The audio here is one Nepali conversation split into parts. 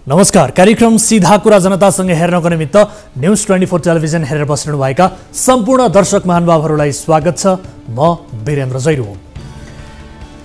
नमस्कार। कार्यक्रम सीधा कुरा जनतासँग हेर्नको निमित्त न्यूज 24 टेलिभिजन हेरेर बस्नुभएका सम्पूर्ण दर्शक महानुभावहरूलाई स्वागत छ। म वीरेन्द्र जैरू।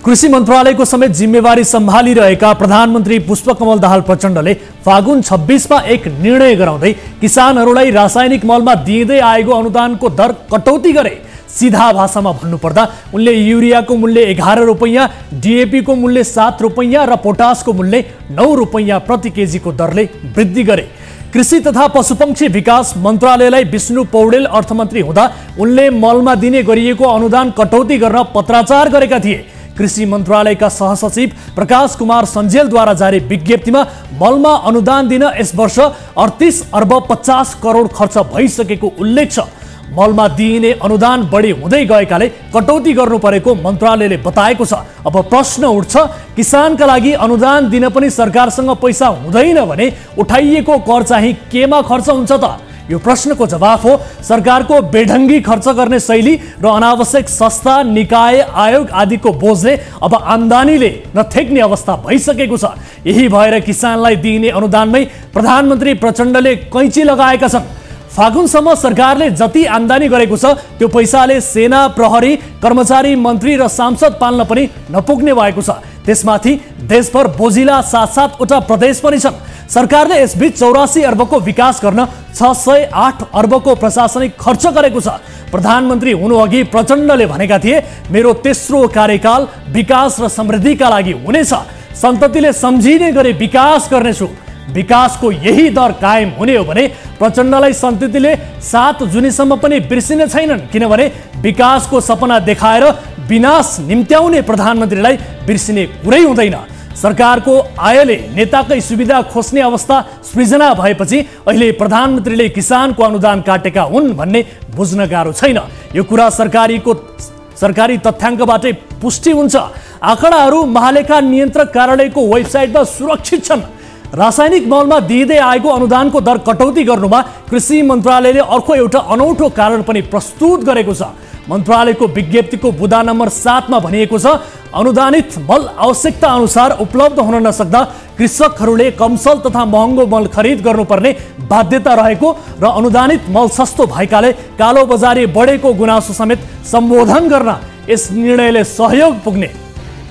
कृषि मन्त्रालयको समेत जिम्मेवारी सम्हालिरहेका प्रधानमन्त्री पुष्पकमल दाहाल प्रचण्डले फागुन 26 मा एक निर्णय गराउँदै किसानहरूलाई रासायनिक मलमा दिँदै आएको अनुदानको दर कटौती गरे। सीधा भाषामा भन्नुपर्दा उनले युरियाको मूल्य 11 रुपैयाँ, डीएपी को मूल्य 7 रुपैयाँ र पोटासको मूल्य 9 रुपैयाँ प्रति केजीको दरले वृद्धि गरे। कृषि तथा पशुपक्षी विकास मन्त्रालयलाई विष्णु पौडेल अर्थमन्त्री हुँदा उनले मलमा दिने गरिएको अनुदान कटौती गर्न पत्राचार गरेका थिए। कृषि मन्त्रालयका सहसचिव प्रकाश कुमार सञ्जेलद्वारा जारी विज्ञप्तिमा मलमा अनुदान दिन यस वर्ष 38 अर्ब 50 करोड खर्च भइसकेको उल्लेख छ। मलमा दिइने अनुदान बढी हुँदै गएकाले कटौती गर्नु परेको मन्त्रालयले बताएको छ। अब प्रश्न उठ्छ, किसानका लागि अनुदान दिन पनि सरकारसँग पैसा हुँदैन भने उठाइएको कर चाहिँ केमा खर्च हुन्छ त? यो प्रश्नको जवाफ हो सरकारको बेढङ्गी खर्च गर्ने शैली र अनावश्यक संस्था, निकाय, आयोग आदिको बोझले अब आम्दानीले नथेक्ने अवस्था भइसकेको छ। यही भएर किसानलाई दिइने अनुदानमै प्रधानमन्त्री प्रचण्डले कैँची लगाएका छन्। फागुनसम्म सरकारले जति आम्दानी गरेको छ त्यो पैसाले सेना, प्रहरी, कर्मचारी, मन्त्री र सांसद पाल्न पनि नपुग्ने भएको छ। त्यसमाथि देशभर बोझिला 7-7वटा प्रदेश पनि छन्। सरकारले यसबीच 84 अर्बको विकास गर्न 608 अर्बको प्रशासनिक खर्च गरेको छ। प्रधानमन्त्री हुनुअघि प्रचण्डले भनेका थिए, मेरो तेस्रो कार्यकाल विकास र समृद्धिका लागि हुनेछ। सन्ततिले सम्झिने गरी विकास गर्नेछु। विकासको यही दर कायम हुने हो भने प्रचण्डलाई सन्ततिले 7 जुनीसम्म पनि बिर्सिने छैनन्, किनभने विकासको सपना देखाएर विनाश निम्त्याउने प्रधानमन्त्रीलाई बिर्सिने कुरै हुँदैन। सरकारको आयले नेताकै सुविधा खोज्ने अवस्था सृजना भएपछि अहिले प्रधानमन्त्रीले किसानको अनुदान काटेका हुन् भन्ने बुझ्न गाह्रो छैन। यो कुरा सरकारी तथ्याङ्कबाटै पुष्टि हुन्छ। आँकडाहरू महालेखा नियन्त्रक कार्यालयको वेबसाइटमा सुरक्षित छन्। रासायनिक मलमा दिँदै आएको अनुदानको दर कटौती गर्नुमा कृषि मन्त्रालयले अर्को एउटा अनौठो कारण पनि प्रस्तुत गरेको छ। मन्त्रालयको विज्ञप्तिको बुँदा नम्बर 7 मा भनिएको छ, अनुदानित मल आवश्यकता अनुसार उपलब्ध हुन नसक्दा कृषकहरूले कमसल तथा महँगो मल खरिद गर्नुपर्ने बाध्यता रहेको र अनुदानित मल सस्तो भएकाले कालो बजारी बढेको गुनासो समेत सम्बोधन गर्न यस निर्णयले सहयोग पुग्ने।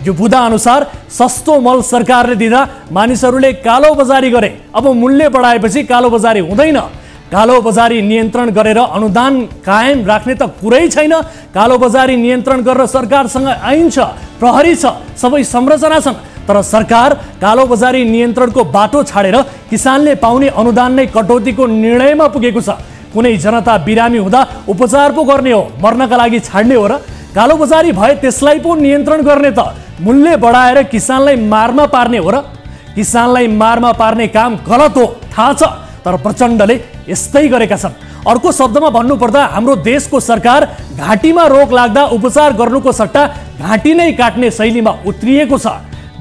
यो बुँदा अनुसार सस्तो मल सरकारले दिँदा मानिसहरूले कालो बजारी गरे। अब मूल्य बढाएपछि कालो बजारी हुँदैन। कालो बजारी नियन्त्रण गरेर अनुदान कायम राख्ने त कुरै छैन। कालो बजारी नियन्त्रण गर्न सरकारसँग ऐन छ, प्रहरी छ, सबै संरचना छन्। तर सरकार कालो बजारी नियन्त्रणको बाटो छाडेर किसानले पाउने अनुदान नै कटौतीको निर्णयमा पुगेको छ। कुनै जनता बिरामी हुँदा उपचार पो गर्ने हो, मर्नका लागि छाड्ने हो र? कालो बजारी भए त्यसलाई पो नियन्त्रण गर्ने त मूल्य बढाएर किसानलाई मारमा पार्ने हो र? किसानलाई मारमा पार्ने काम गलत हो, थाहा छ, तर प्रचण्डले यस्तै गरेका छन्। अर्को शब्दमा भन्नुपर्दा हाम्रो देशको सरकार घाँटीमा रोग लाग्दा उपचार गर्नुको सट्टा घाँटी नै काट्ने शैलीमा उत्रिएको छ।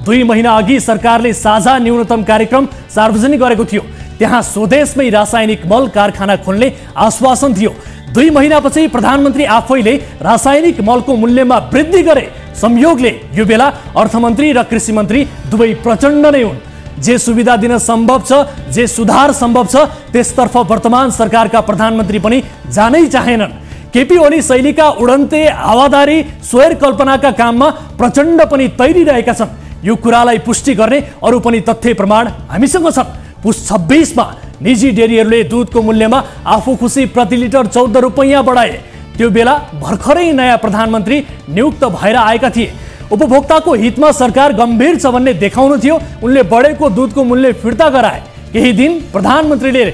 2 महिना अघि सरकारले साझा न्यूनतम कार्यक्रम सार्वजनिक गरेको थियो। त्यहाँ स्वदेशमै रासायनिक मल कारखाना खोल्ने आश्वासन थियो। 2 महिनापछि प्रधानमन्त्री आफैले रासायनिक मलको मूल्यमा वृद्धि गरे। संयोगले यो बेला अर्थमन्त्री र कृषि मन्त्री दुवै प्रचण्ड नै हुन्। जे सुविधा दिन सम्भव छ, जे सुधार सम्भव छ, त्यसतर्फ वर्तमान सरकारका प्रधानमन्त्री पनि जानै चाहेनन्। केपी ओली शैलीका उडन्ते हावादारी स्वैर कल्पनाका काममा प्रचण्ड पनि तैरिरहेका छन्। यो कुरालाई पुष्टि गर्ने अरू पनि तथ्य प्रमाण हामीसँग छन्। पुस 26 मा निजी डेरीहरूले दुधको मूल्यमा आफू खुसी प्रति लिटर 14 रुपैयाँ बढाए। त्यो बेला भर्खरै नयाँ प्रधानमन्त्री नियुक्त भएर आएका थिए। उपभोक्ताको हितमा सरकार गम्भीर छ भन्ने देखाउनु थियो। उनले बढेको दुधको मूल्य फिर्ता गराए। केही दिन प्रधानमन्त्रीले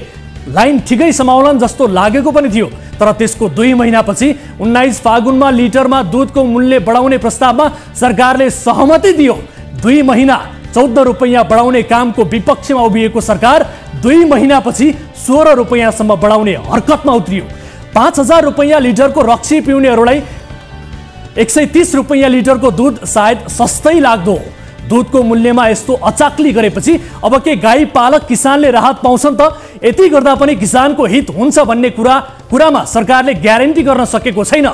लाइन ठिकै समाउलान् जस्तो लागेको पनि थियो। तर त्यसको 2 महिनापछि 19 फागुनमा लिटरमा दुधको मूल्य बढाउने प्रस्तावमा सरकारले सहमति दियो। 2 महिना 14 रुपैयाँ बढाउने कामको विपक्षमा उभिएको सरकार 2 महिनापछि 16 रुपैयाँसम्म बढाउने हरकतमा उत्रियो। 5000 रुपैयाँ लिटरको रक्सी पिउनेहरूलाई 130 रुपैयाँ लिटरको दूध सायद सस्तै लाग्दो हो। दूधको मूल्यमा यस्तो अचाक्ली गरेपछि अब के गाई पालक किसानले राहत पाउँछन् त? यति गर्दा पनि किसानको हित हुन्छ भन्ने कुरामा सरकारले ग्यारेन्टी गर्न सकेको छैन।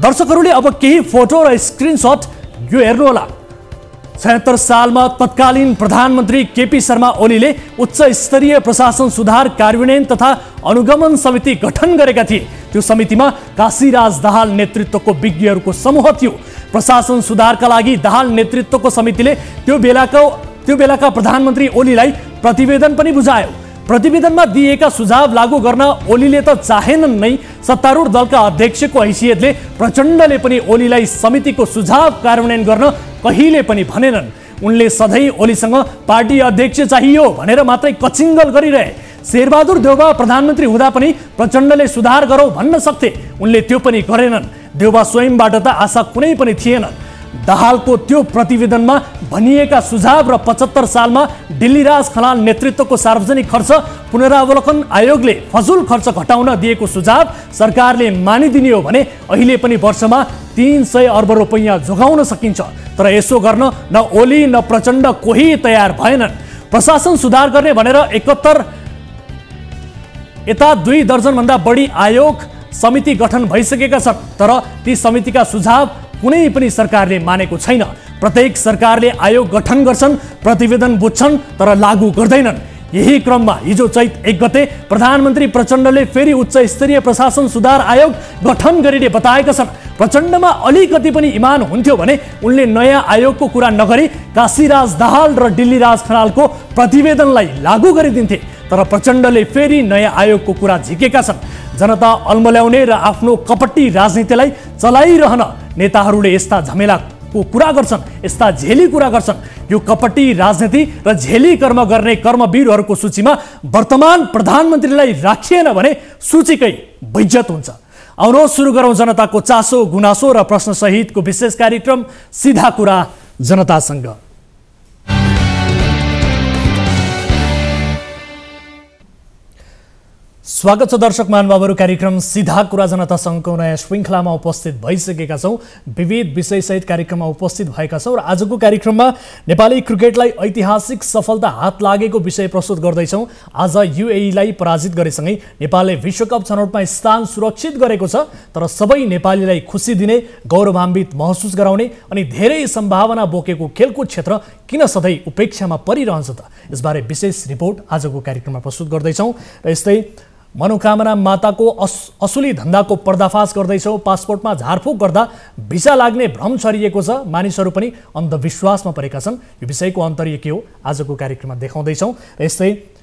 दर्शकहरूले अब केही फोटो र स्क्रिनशट यो हेर्नुहोला। 76 सालमा तत्कालीन प्रधानमन्त्री केपी शर्मा ओलीले उच्च स्तरीय प्रशासन सुधार कार्यान्वयन तथा अनुगमन समिति गठन गरेका थिए। त्यो समितिमा काशीराज दाहाल नेतृत्वको विज्ञहरूको समूह थियो। प्रशासन सुधारका लागि दाहाल नेतृत्वको समितिले त्यो बेलाका प्रधानमन्त्री ओलीलाई प्रतिवेदन पनि बुझायो। प्रतिवेदनमा दिएका सुझाव लागू गर्न ओलीले त चाहेनन् नै, सत्तारूढ दलका अध्यक्षको हैसियतले प्रचण्डले पनि ओलीलाई समितिको सुझाव कार्यान्वयन गर्न कहिले पनि भनेनन्। उनले सधैँ ओलीसँग पार्टी अध्यक्ष चाहियो भनेर मात्रै कचिङ्गल गरिरहे। शेरबहादुर देउबा प्रधानमन्त्री हुँदा पनि प्रचण्डले सुधार गरौँ भन्न सक्थे, उनले त्यो पनि गरेनन्। देउबा स्वयंबाट त आशा कुनै पनि थिएन। दाहालको त्यो प्रतिवेदनमा भनिएका सुझाव र 75 सालमा दिल्लीराज खनाल नेतृत्वको सार्वजनिक खर्च पुनरावलोकन आयोगले फजुल खर्च घटाउन दिएको सुझाव सरकारले मानिदिने हो भने अहिले पनि वर्षमा 300 अर्ब रुपैयाँ जोगाउन सकिन्छ। तर यसो गर्न न ओली न प्रचण्ड कोही तयार भएनन्। प्रशासन सुधार गर्ने भनेर 71 यता 2 दर्जनभन्दा बढी आयोग समिति गठन भइसकेका छन्, तर ती समितिका सुझाव कुनै पनि सरकारले मानेको छैन। प्रत्येक सरकारले आयोग गठन गर्छन्, प्रतिवेदन बुझ्छन्, तर लागू गर्दैनन्। यही क्रममा हिजो चैत 1 गते प्रधानमन्त्री प्रचण्डले फेरि उच्च स्तरीय प्रशासन सुधार आयोग गठन गरिने बताएका छन्। प्रचण्डमा अलिकति पनि इमान हुन्थ्यो भने उनले नयाँ आयोगको कुरा नगरी काशीराज दाहाल र दिल्लीराज खनालको प्रतिवेदनलाई लागू गरिदिन्थे। तर प्रचण्डले फेरि नयाँ आयोगको कुरा झिकेका छन्। जनता अल्मल्याउने र आफ्नो कपटी राजनीतिलाई चलाइरहन नेताहरूले यस्ता झमेलाको कुरा गर्छन्, यस्ता झेली कुरा गर्छन्। यो कपटी राजनीति र झेली कर्म गर्ने कर्मवीरहरूको सूचीमा वर्तमान प्रधानमन्त्रीलाई राखिएन भने सूचीकै बेइज्जत हुन्छ। आउनुहोस् सुरु गरौँ जनताको चासो गुनासो र प्रश्न सहितको विशेष कार्यक्रम सीधा कुरा जनतासँग। स्वागत छ दर्शक महानुभावहरू, कार्यक्रम सीधा कुरा जनतासँगको नयाँ श्रृङ्खलामा उपस्थित भइसकेका छौँ। विविध विषयसहित कार्यक्रममा उपस्थित भएका छौँ र आजको कार्यक्रममा नेपाली क्रिकेटलाई ऐतिहासिक सफलता हात लागेको विषय प्रस्तुत गर्दैछौँ। आज युएईलाई पराजित गरेसँगै नेपालले विश्वकप छनौटमा स्थान सुरक्षित गरेको छ, तर सबै नेपालीलाई खुसी दिने, गौरवान्वित महसुस गराउने अनि धेरै सम्भावना बोकेको खेलकुद क्षेत्र किन सधैँ उपेक्षामा परिरहन्छ त, यसबारे विशेष रिपोर्ट आजको कार्यक्रममा प्रस्तुत गर्दैछौँ। र यस्तै मनोकामना माताको असुली धन्दाको पर्दाफास गर्दैछौँ। पासपोर्टमा झारफुक गर्दा भिसा लाग्ने भ्रम छरिएको छ, मानिसहरू पनि अन्धविश्वासमा परेका छन्। यो विषयको अन्तर्य के हो आजको कार्यक्रममा देखाउँदैछौँ। र यस्तै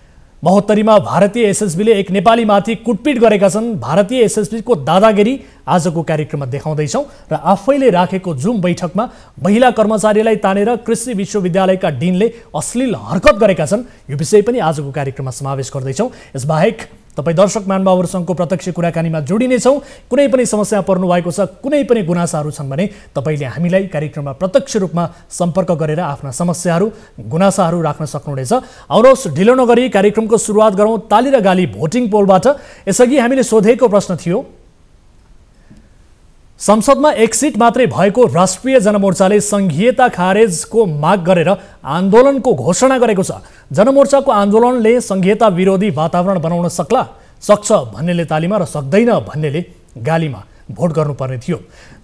महोत्तरीमा भारतीय एसएसबीले एक नेपालीमाथि कुटपिट गरेका छन्। भारतीय एसएसबीको दादागिरी आजको कार्यक्रममा देखाउँदैछौँ। र आफैले राखेको जुम बैठकमा महिला कर्मचारीलाई तानेर कृषि विश्वविद्यालयका डिनले अश्लील हरकत गरेका छन्। यो विषय पनि आजको कार्यक्रममा समावेश गर्दैछौँ। यसबाहेक तपाईँ दर्शक महानुभावहरूसँगको प्रत्यक्ष कुराकानीमा जोडिनेछौँ। कुनै पनि समस्या पर्नु भएको छ, कुनै पनि गुनासाहरू छन् भने तपाईँले हामीलाई कार्यक्रममा प्रत्यक्ष रूपमा सम्पर्क गरेर आफ्ना समस्याहरू गुनासाहरू राख्न सक्नुहुनेछ। आउनुहोस् ढिलो नगरी कार्यक्रमको सुरुवात गरौँ ताली र गाली भोटिङ पोलबाट। यसअघि हामीले सोधेको प्रश्न थियो, संसदमा 1 सिट मात्रै भएको राष्ट्रिय जनमोर्चाले संघीयता खारेजको माग गरेर आन्दोलनको घोषणा गरेको छ। जनमोर्चाको आन्दोलनले संघीयता विरोधी वातावरण बनाउन सक्छ भन्नेले तालीमा र सक्दैन भन्नेले गालीमा भोट गर्नुपर्ने थियो,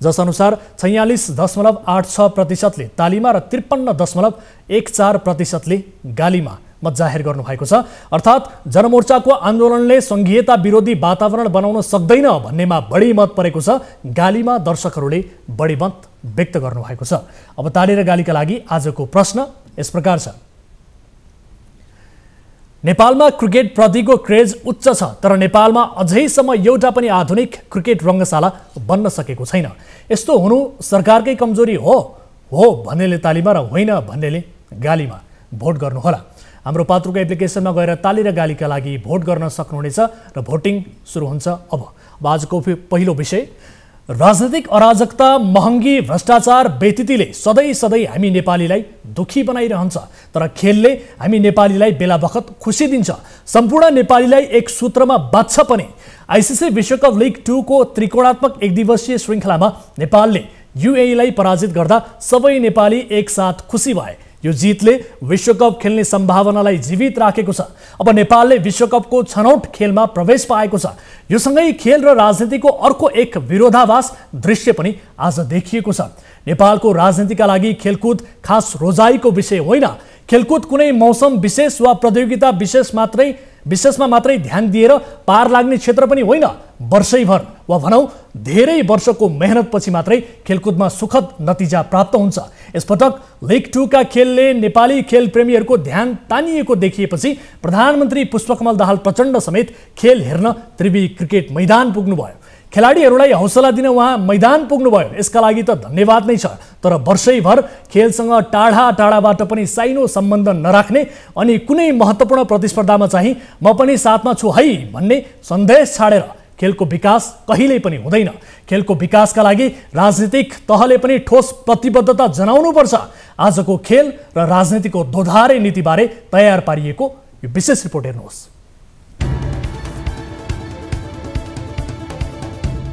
जसअनुसार 46.86% तालीमा र 53.14% गालीमा मत जाहेर गर्नुभएको छ। अर्थात् जनमोर्चाको आन्दोलनले संघीयता विरोधी वातावरण बनाउन सक्दैन भन्नेमा बढी मत परेको छ, गालीमा दर्शकहरूले बढी मत व्यक्त गर्नुभएको छ। अब ताली र गालीका लागि आजको प्रश्न यस प्रकार छ, नेपालमा क्रिकेट प्रतिको क्रेज उच्च छ, तर नेपालमा अझैसम्म एउटा पनि आधुनिक क्रिकेट रङ्गशाला बन्न सकेको छैन। यस्तो हुनु सरकारकै कमजोरी हो भन्नेले तालीमा र होइन भन्नेले गालीमा भोट गर्नुहोला। हाम्रो पात्रोको एप्लिकेसनमा गएर ताली र गालीका लागि भोट गर्न सक्नुहुनेछ र भोटिङ सुरु हुन्छ। अब आजको पहिलो विषय, राजनीतिक अराजकता, महँगी, भ्रष्टाचार, बेतितीले सधैँ हामी नेपालीलाई दुखी बनाइरहन्छ, तर खेलले हामी नेपालीलाई बेला बखत खुसी दिन्छ, सम्पूर्ण नेपालीलाई एक सूत्रमा बाँध्छ पनि। आइसिसी विश्वकप लिग 2 को त्रिकोणात्मक एकदिवसीय श्रृङ्खलामा नेपालले युएईलाई पराजित गर्दा सबै नेपाली एकसाथ खुसी भए। यो जितले विश्वकप खेल्ने सम्भावनालाई जीवित राखेको छ। अब नेपालले विश्वकपको छनौट खेलमा प्रवेश पाएको छ। यो सँगै खेल र राजनीतिको अर्को एक विरोधाभास दृश्य पनि आज देखिएको छ। नेपालको राजनीतिका लागि खेलकुद खास रोजाइको विषय होइन। खेलकुद कुनै मौसम विशेष वा प्रतियोगिता विशेषमा मात्रै ध्यान दिएर पार लाग्ने क्षेत्र पनि होइन। वर्षैभर वा भनौँ धेरै वर्षको मेहनतपछि मात्रै खेलकुदमा सुखद नतिजा प्राप्त हुन्छ। यसपटक लिग 2 का खेलले नेपाली खेल प्रेमीहरूको ध्यान तानिएको देखिएपछि प्रधानमन्त्री पुष्पकमल दाहाल प्रचण्ड समेत खेल हेर्न त्रिवी क्रिकेट मैदान पुग्नुभयो। खेलाडीहरूलाई हौसला दिन उहाँ मैदान पुग्नुभयो। यसका लागि त धन्यवाद नै छ। तर वर्षैभर खेलसँग टाढाबाट पनि साइनो सम्बन्ध नराख्ने अनि कुनै महत्त्वपूर्ण प्रतिस्पर्धामा चाहिँ म पनि साथमा छु है भन्ने सन्देश छाडेर खेलको विकास कहिल्यै पनि हुँदैन। खेलको विकासका लागि राजनीतिक तहले पनि ठोस प्रतिबद्धता जनाउनुपर्छ। आजको खेल र राजनीतिको दोधारे नीतिबारे तयार पारिएको यो विशेष रिपोर्ट हेर्नुहोस्।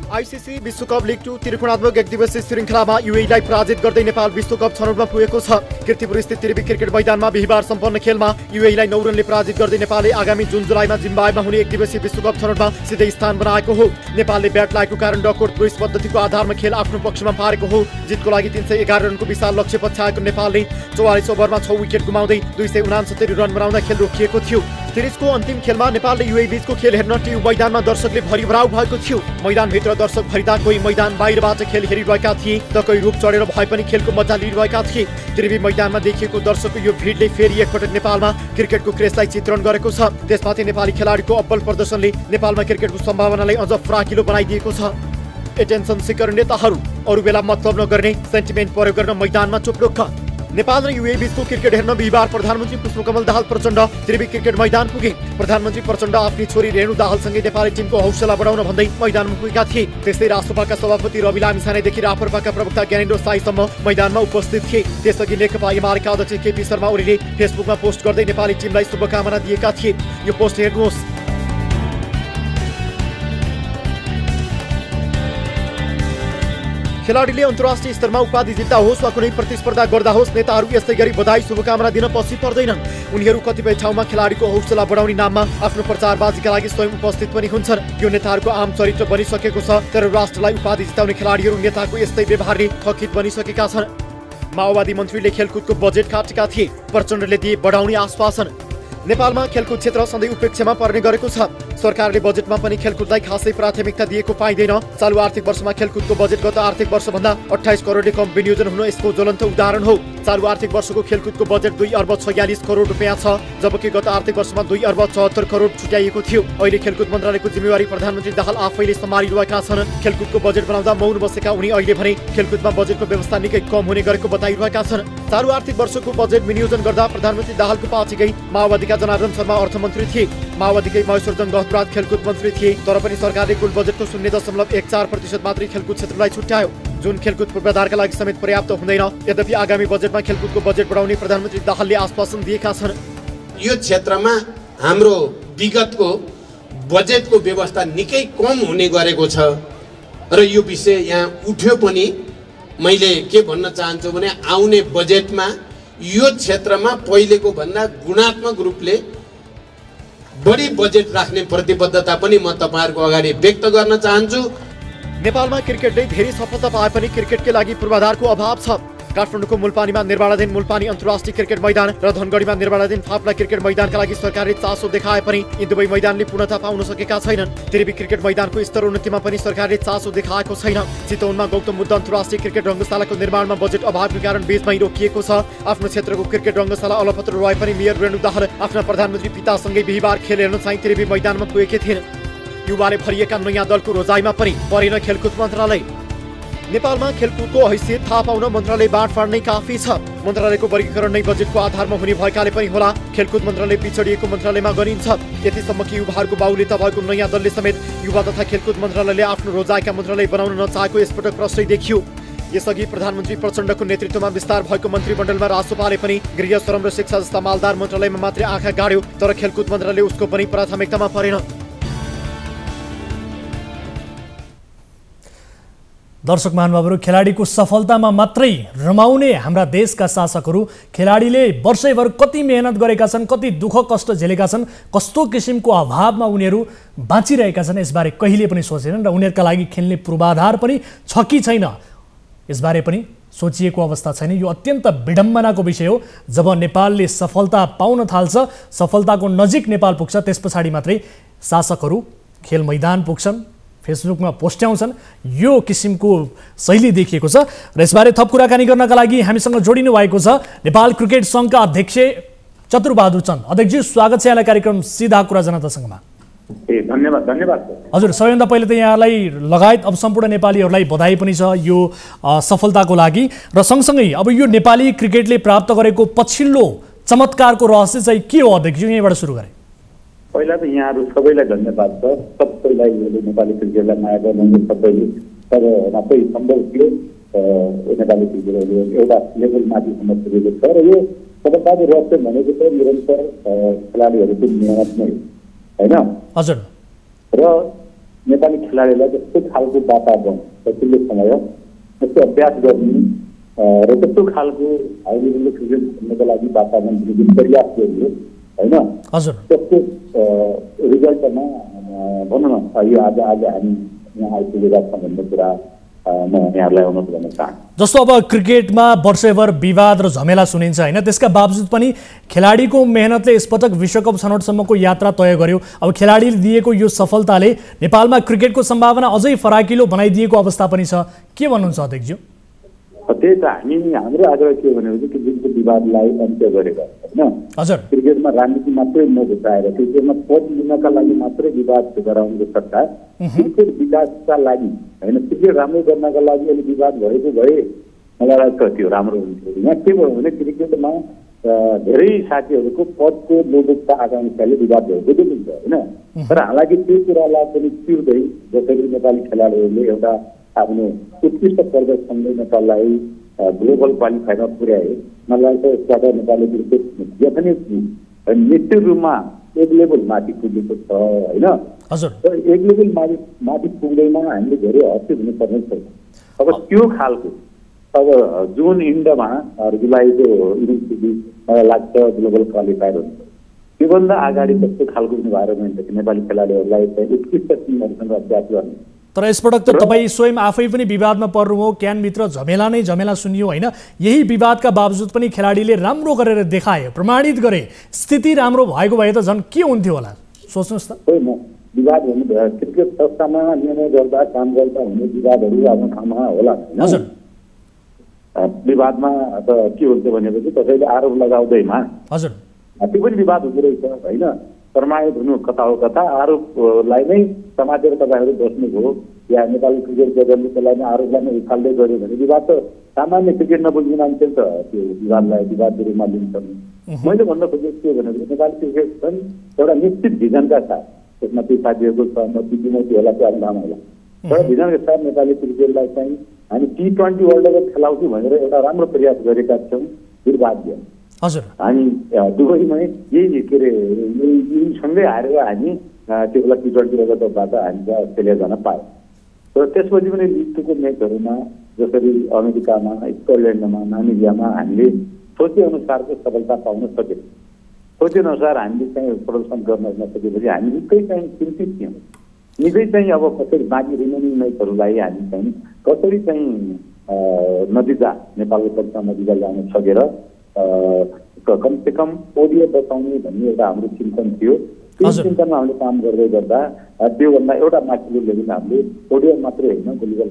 आईसीसी विश्वकप लिग 2 त्रिकोणात्मक एकदिवसीय श्रृङ्खलामा युएईलाई पराजित गर्दै नेपाल विश्वकप छनौटमा पुगेको छ। कीर्तिपुर स्थित त्रिवी क्रिकेट मैदानमा बिहिबार सम्पन्न खेलमा युएईलाई 9 रनले पराजित गर्दै नेपालले आगामी जुन जुलाईमा जिम्बाब्वेमा हुने एकदिवसीय विश्वकप छनौटमा सिधै स्थान बनाएको हो। नेपालले ब्याट लागेको कारण डकवर्थ ब्रुइस पद्धतिको आधारमा खेल आफ्नो पक्षमा पारेको हो। जितको लागि 311 रनको विशाल लक्ष्य पछ्याएको नेपालले 44 ओभरमा 6 विकेट गुमाउँदै 269 रन बनाउँदा खेल रोकिएको थियो। सिरिजको अन्तिम खेलमा नेपाल र युएई बीचको खेल हेर्न ट्युब मैदानमा दर्शकले भरिभराउ भएको थियो। मैदानभित्र दर्शक भरिदा कोही मैदान बाहिरबाट खेल हेरिरहेका थिए त कोही रुख चढेर भए पनि खेलको मजा लिइरहेका थिए। त्रिवी मैदानमा देखिएको दर्शकको यो भिडले फेरि एकपटक नेपालमा क्रिकेटको क्रेजलाई चित्रण गरेको छ। त्यसमाथि नेपाली खेलाडीको अब्बल प्रदर्शनले नेपालमा क्रिकेटको सम्भावनालाई अझ फराकिलो बनाइदिएको छ। एटेन्सन सिकर नेताहरू अरू बेला मतलब नगर्ने सेन्टिमेन्ट प्रयोग गर्न मैदानमा चुपडुक्क। नेपाल र युएई बीचको क्रिकेट हेर्न बिहिबार प्रधानमन्त्री पुष्पकमल दाहाल प्रचण्ड त्रिवी क्रिकेट मैदान पुगे। प्रधानमन्त्री प्रचण्ड आफ्नी छोरी रेणु दाहालसँगै नेपाली टिमको हौसला बढाउन भन्दै मैदानमा पुगेका थिए। त्यस्तै राष्ट्रपाका सभापति रवि लामिछानेदेखि राप्रपाका प्रवक्ता ज्ञानेन्द्र साईसम्म मैदानमा उपस्थित थिए। त्यसअघि नेकपा एमालेका अध्यक्ष केपी शर्मा ओलीले फेसबुकमा पोस्ट गर्दै नेपाली टिमलाई शुभकामना दिएका थिए। यो पोस्ट हेर्नुहोस्। खेलाडीले अन्तर्राष्ट्रिय स्तरमा उपाधि जित्दा होस् वा कुनै प्रतिस्पर्धा गर्दा होस् नेताहरू यस्तै गरी बधाई शुभकामना दिन पछि पर्दैनन्। उनीहरू कतिपय ठाउँमा खेलाडीको हौसला बढाउने नाममा आफ्नो प्रचारबाजीका लागि स्वयं उपस्थित पनि हुन्छन्। यो नेताहरूको आम चरित्र बनिसकेको छ। तर राष्ट्रलाई उपाधि जिताउने खेलाडीहरू नेताको यस्तै व्यवहारले थकित बनिसकेका छन्। माओवादी मन्त्रीले खेलकुदको बजेट काटेका थिए। प्रचण्डले दिए बढाउने आश्वासन। नेपालमा खेलकुद क्षेत्र सधैँ उपेक्षामा पर्ने गरेको छ। सरकारले बजेटमा पनि खेलकुदलाई खासै प्राथमिकता दिएको पाइँदैन। चालु आर्थिक वर्षमा खेलकुदको बजेट गत आर्थिक वर्षभन्दा 28 करोडले कम विनियोजन हुन यसको ज्वलन्त उदाहरण हो। चालु आर्थिक वर्षको खेलकुदको बजेट 2 अर्ब 46 करोड रुपियाँ छ, जबकि गत आर्थिक वर्षमा 2 अर्ब 74 करोड छुट्याइएको थियो। अहिले खेलकुद मन्त्रालयको जिम्मेवारी प्रधानमन्त्री दाहाल आफैले सम्हालिरहेका छन्। खेलकुदको बजेट बनाउँदा मौन बसेका उनी अहिले भने खेलकुदमा बजेटको व्यवस्था निकै कम हुने गरेको बताइरहेका छन्। चालु आर्थिक वर्षको बजेट विनियोजन गर्दा प्रधानमन्त्री दाहालको पार्टीकै माओवादीका जनार्दन शर्मा अर्थमन्त्री थिए। माओवादीकै महेश्वरजन गहतराज खेलकुद मन्त्री थिए। तर पनि सरकारले कुल बजेटको 0.14% मात्रै खेलकुद क्षेत्रलाई छुट्यायो, जुन खेलकुद पूर्वाधारका लागि समेत पर्याप्त हुँदैन। यद्यपि आगामी बजेटमा खेलकुदको बजेट बढाउने प्रधानमन्त्री दाहालले आश्वासन दिएका छन्। यो क्षेत्रमा हाम्रो विगतको बजेटको व्यवस्था निकै कम हुने गरेको छ र यो विषय यहाँ उठ्यो पनि। मैले के भन्न चाहन्छु भने आउने बजेटमा यो क्षेत्रमा पहिलेको भन्दा गुणात्मक रूपले बढी बजेट राख्ने प्रतिबद्धता पनि म तपाईहरुको अगाडि व्यक्त गर्न चाहन्छु। नेपालमा क्रिकेटले धेरै सफलता पाए पनि क्रिकेटकै लागि पूर्वाधारको अभाव छ। काठमाडौँको मुलपानीमा निर्माणाधीन मुलपानी अन्तर्राष्ट्रिय क्रिकेट मैदान र धनगढीमा निर्माणाधीन फाप्ला क्रिकेट मैदानका लागि सरकारले चासो देखाए पनि यी दुवै मैदानले पूर्णता पाउन सकेका छैनन्। त्रिवी क्रिकेट मैदानको स्तरोन्नतिमा पनि सरकारले चासो देखाएको छैन। चितवनमा गौतम बुद्ध अन्तर्राष्ट्रिय क्रिकेट रङ्गशालाको निर्माणमा बजेट अभावको कारण बीचमै रोकिएको छ। आफ्नो क्षेत्रको क्रिकेट रङ्गशाला अलपत्र रहे पनि मेयर रेणु दाहाल आफ्ना प्रधानमन्त्री पितासँगै बिहिबार खेल हेर्न चाहिँ त्रिवी मैदानमा पुगेकी थिइन्। युवाले भरिएका नयाँ दलको रोजाइमा पनि परेन खेलकुद मन्त्रालय। नेपालमा खेलकुदको हैसियत थाहा पाउन मन्त्रालय बाँडफाँड नै काफी छ। मन्त्रालयको वर्गीकरण नै बजेटको आधारमा हुने भएकाले पनि होला खेलकुद मन्त्रालय पिछडिएको मन्त्रालयमा गरिन्छ। यतिसम्म कि युवाहरूको बाहुल्यता भएको नयाँ दलले समेत युवा तथा खेलकुद मन्त्रालयले आफ्नो रोजाइका मन्त्रालय बनाउन नचाहेको यसपटक प्रश्नै देखियो। यसअघि प्रधानमन्त्री प्रचण्डको नेतृत्वमा विस्तार भएको मन्त्रीमण्डलमा राष्ट्रपाले पनि गृह, श्रम र शिक्षा जस्ता मालदार मन्त्रालयमा मात्रै आँखा गाड्यो, तर खेलकुद मन्त्रालय उसको पनि प्राथमिकतामा परेन। दर्शक महानुभावहरू, खेलाडीको सफलतामा मात्रै रमाउने हाम्रा देशका शासकहरू खेलाडीले वर्षैभर कति मेहनत गरेका छन्, कति दुःख कष्ट झेलेका छन्, कस्तो किसिमको अभावमा उनीहरू बाँचिरहेका छन् यसबारे कहिले पनि सोचेनन् र उनीहरूका लागि खेल्ने पूर्वाधार पनि छ कि छैन यसबारे पनि सोचिएको अवस्था छैन। यो अत्यन्त विडम्बनाको विषय हो। जब नेपालले सफलता पाउन थाल्छ, सफलताको नजिक नेपाल पुग्छ, त्यस पछाडि मात्रै शासकहरू खेल मैदान पुग्छन्, फेसबुकमा पोस्ट्याउँछन्। यो किसिमको शैली देखिएको छ र यसबारे थप कुराकानी गर्नका लागि हामीसँग जोडिनु भएको छ नेपाल क्रिकेट सङ्घका अध्यक्ष चतुरबहादुर चन्द। अध्यक्षजी, स्वागत छ यहाँलाई कार्यक्रम सिधा कुरा जनतासँगमा। धन्यवाद हजुर, सबैभन्दा पहिले त यहाँलाई लगायत अब सम्पूर्ण नेपालीहरूलाई बधाई पनि छ यो सफलताको लागि र सँगसँगै अब यो नेपाली क्रिकेटले प्राप्त गरेको पछिल्लो चमत्कारको रहस्य चाहिँ के हो अध्यक्षजी? यहीँबाट सुरु गरे। पहिला त यहाँहरू सबैलाई धन्यवाद छ। सबैलाई नेपाली क्रिकेटलाई माया गर्ने सबैले तर मात्रै सम्भव थियो नेपाली क्रिकेटले एउटा लेभलमाथिसम्म पुगेको छ र यो सफलताको रहस्य भनेको त निरन्तर खेलाडीहरूको मेहनत नै होइन। हजुर। र नेपाली खेलाडीलाई त्यस्तो खालको वातावरण पछिल्लो समय त्यस्तो अभ्यास गर्ने र त्यस्तो खालको हाई लेभलको क्रिकेट खेल्नको लागि वातावरण जुन प्रयास गरियो होइन, त्यस्तो रिजल्टमा भनौँ न यो आज हामी यहाँ आइपुगेका छौँ भन्ने कुरा म यहाँहरूलाई अनुरोध गर्न चाहन्छु। जस्तो अब क्रिकेटमा वर्षैभर विवाद र झमेला सुनिन्छ होइन, त्यसका बावजुद पनि खेलाडीको मेहनतले यसपटक विश्वकप छनौटसम्मको यात्रा तय गर्यो। अब खेलाडीले दिएको यो सफलताले नेपालमा क्रिकेटको सम्भावना अझै फराकिलो बनाइदिएको अवस्था पनि छ। के भन्नुहुन्छ अध्यक्षज्यू? त्यही त हाम्रो आग्रह के भनेपछि क्रिकेटको विवादलाई अन्त्य गरेर होइन, हजुर, क्रिकेटमा राजनीति मात्रै नघुसाएर क्रिकेटमा पद लिनका लागि मात्रै विवाद गराउनुको सट्टा क्रिकेट विकासका लागि होइन, क्रिकेट राम्रो गर्नका लागि अहिले विवाद भएको भए मलाई लाग्छ त्यो राम्रो हुन्थ्यो। यहाँ के भयो भने क्रिकेटमा धेरै साथीहरूको पदको लोभुकता आकाङ्क्षाले विवाद भएको देखिन्छ होइन। तर हालाकि त्यो कुरालाई पनि चिर्दै जसरी नेपाली खेलाडीहरूले एउटा आफ्नो उत्कृष्ट प्रदर्शनले नेपाललाई ग्लोबल क्वालिफायरमा पुर्याए, मलाई चाहिँ यसबाट नेपाली क्रिकेट डेफिनेटली निश्चित रूपमा एक लेभल माथि पुगेको छ होइन। र एक लेभल माथि पुग्दैमा हामीले धेरै हर्षित हुनुपर्ने छ। अब त्यो खालको अब जुन इन्डमा जुलाईको इनिसिएटिभ मलाई लाग्छ ग्लोबल क्वालिफायर हुन्छ। त्योभन्दा अगाडि त्यस्तो खालको इन्भाइरोमेन्ट नेपाली खेलाडीहरूलाई चाहिँ उत्कृष्ट टिमहरूसँग अभ्यास गर्ने। तर यसपटक त तपाईँ स्वयं आफै पनि विवादमा पर्नु हो, क्यानभित्र झमेला नै झमेला सुनियो होइन। यही विवादका बावजुद पनि खेलाडीले राम्रो गरेर देखाए, प्रमाणित गरे, स्थिति राम्रो भएको भए त झन् के हुन्थ्यो होला सोच्नुहोस् त। होइन, विवाद हुनु क्रिकेट संस्थामा निर्णय गर्दा काम गर्दा हुने विवादहरू आफ्नो ठाउँमा होला। हजुर, विवादमा त के हुन्छ भनेपछि कसैले आरोप लगाउँदैमा हजुर त्यो पनि विवाद हुँदो रहेछ होइन। प्रमाणित हुनु कता हो कता, आरोपलाई नै समातेर तपाईँहरू बस्नुभयो या नेपाली क्रिकेट जगतले त्यसलाई नै आरोपलाई नै उखाल्दै गऱ्यो भने विवाद त सामान्य क्रिकेट नबुझ्ने मान्छे त त्यो विवादलाई विवादको रूपमा लिन्छन्। मैले भन्न खोजेको के भनेपछि नेपाली क्रिकेट पनि एउटा निश्चित भिजनका साथ, त्यसमा त्यो साथीहरूको सहमति चुनौती होला, त्यो अब नाम होला, तर भिजनका साथ नेपाली क्रिकेटलाई चाहिँ हामी T20 वर्ल्ड कप खेलाउँछौँ भनेर एउटा राम्रो प्रयास गरेका छौँ। दुर्भाग्य हजुर, हामी दुबईमै यही के अरे सँगै हारेर हामी त्यो बेला T20 वर्ल्ड कपबाट हामी अस्ट्रेलिया जान पायौँ। तर त्यसपछि पनि लिग 2को म्याचहरूमा जसरी अमेरिकामा, स्कटल्यान्डमा, नामिबियामा हामीले सोचेअनुसारको सफलता पाउन सकेनौँ। सोचेअनुसार हामीले चाहिँ प्रदर्शन गर्न नसकेपछि हामी निकै चाहिँ चिन्तित थियौँ। निकै चाहिँ अब कसरी बाँकी रिमेनिङ म्याचहरूलाई हामी चाहिँ कसरी चाहिँ नतिजा नेपालको पक्षमा नतिजा जान सकेर कमसेकम ओडिए बचाउने भन्ने एउटा हाम्रो चिन्तन थियो। त्यो चिन्तनमा हामीले काम गर्दै गर्दा त्योभन्दा एउटा माथिल्लो लेभल हामीले ओडिए मात्रै होइन ग्लोबल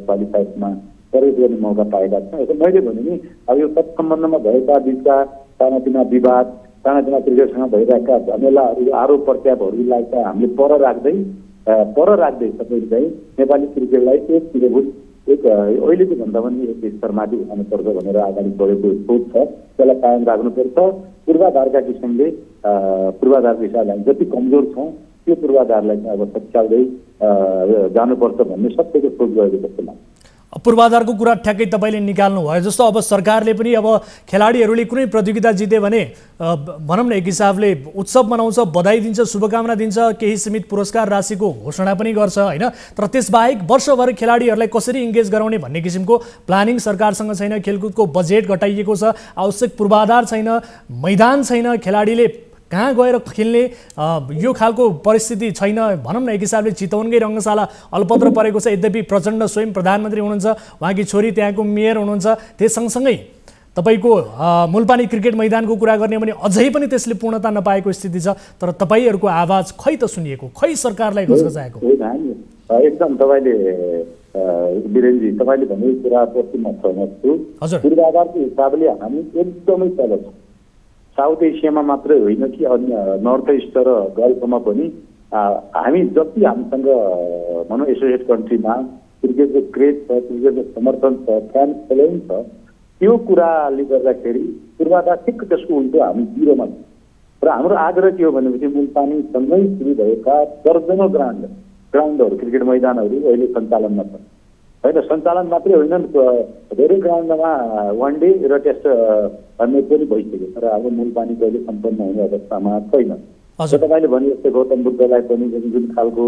क्वालिफायरमा प्रवेश गर्ने मौका पाएका छौँ। यसो मैले भने नि अब यो तत्सम्बन्धमा भएका बिचका सानातिना विवाद, सानातिना क्रिकेटसँग भइरहेका झमेलाहरू, आरोप प्रत्यारोपहरूलाई चाहिँ हामीले पर राख्दै सबैले चाहिँ नेपाली क्रिकेटलाई एक लेभल अहिलेको भन्दा पनि एक स्तरमाथि उठाउनुपर्छ भनेर अगाडि बढेको सोच छ। त्यसलाई कायम राख्नुपर्छ। पूर्वाधारका किसिमले पूर्वाधारको हिसाबले हामी जति कमजोर छौँ त्यो पूर्वाधारलाई चाहिँ अब सच्याउँदै जानुपर्छ भन्ने सबैको सोच गएको जस्तो लाग्छ। पूर्वाधारको कुरा ठ्याक्कै तपाईँले निकाल्नु भयो। जस्तो अब सरकारले पनि अब खेलाडीहरूले कुनै प्रतियोगिता जिते भने भनौँ न एक हिसाबले उत्सव मनाउँछ, बधाई दिन्छ, शुभकामना दिन्छ, केही सीमित पुरस्कार राशिको घोषणा पनि गर्छ होइन। तर त्यसबाहेक वर्षभर खेलाडीहरूलाई कसरी इङ्गेज गराउने भन्ने किसिमको प्लानिङ सरकारसँग छैन। खेलकुदको बजेट घटाइएको छ, आवश्यक पूर्वाधार छैन, मैदान छैन, खेलाडीले कहाँ गएर खेल्ने यो खालको परिस्थिति छैन। भनौँ न एक हिसाबले चितवनकै रङ्गशाला अल्पत्र परेको छ। यद्यपि प्रचण्ड स्वयं प्रधानमन्त्री हुनुहुन्छ, उहाँकी छोरी त्यहाँको मेयर हुनुहुन्छ। त्यस सँगसँगै तपाईँको मुलपानी क्रिकेट मैदानको कुरा गर्ने भने अझै पनि त्यसले पूर्णता नपाएको स्थिति छ। तर तपाईँहरूको आवाज खै त सुनिएको, खै सरकारलाई घचघचाएको? एकदम तपाईँले वीरेनजी तपाईँले भनेको कुरा प्रति म सहमत छु। पूर्वाधारको हिसाबले हामी एकदमै तल छौँ। साउथ एसियामा मात्रै होइन कि अन्य नर्थ इस्ट र गल्फमा पनि हामी जति हामीसँग भनौँ एसोसिएट कन्ट्रीमा क्रिकेटको क्रेज छ, क्रिकेटको समर्थन छ, फ्यान फलोइङ छ, त्यो कुराले गर्दाखेरि पूर्वाधार ठिक त्यसको उल्टो हामी जिरोमा छौँ। र हाम्रो आग्रह के हो भनेपछि मुलपानीसँगै सुरु भएका दर्जनौँ ग्राउन्डहरू क्रिकेट मैदानहरू अहिले सञ्चालनमा छन् होइन। सञ्चालन मात्रै होइन, धेरै ग्राउन्डमा वान डे र टेस्ट म्याच पनि भइसक्यो। तर अब मुलपानी कहिले सम्पन्न हुने अवस्थामा छैन। तपाईँले भने जस्तै गौतम बुद्धलाई पनि जुन खालको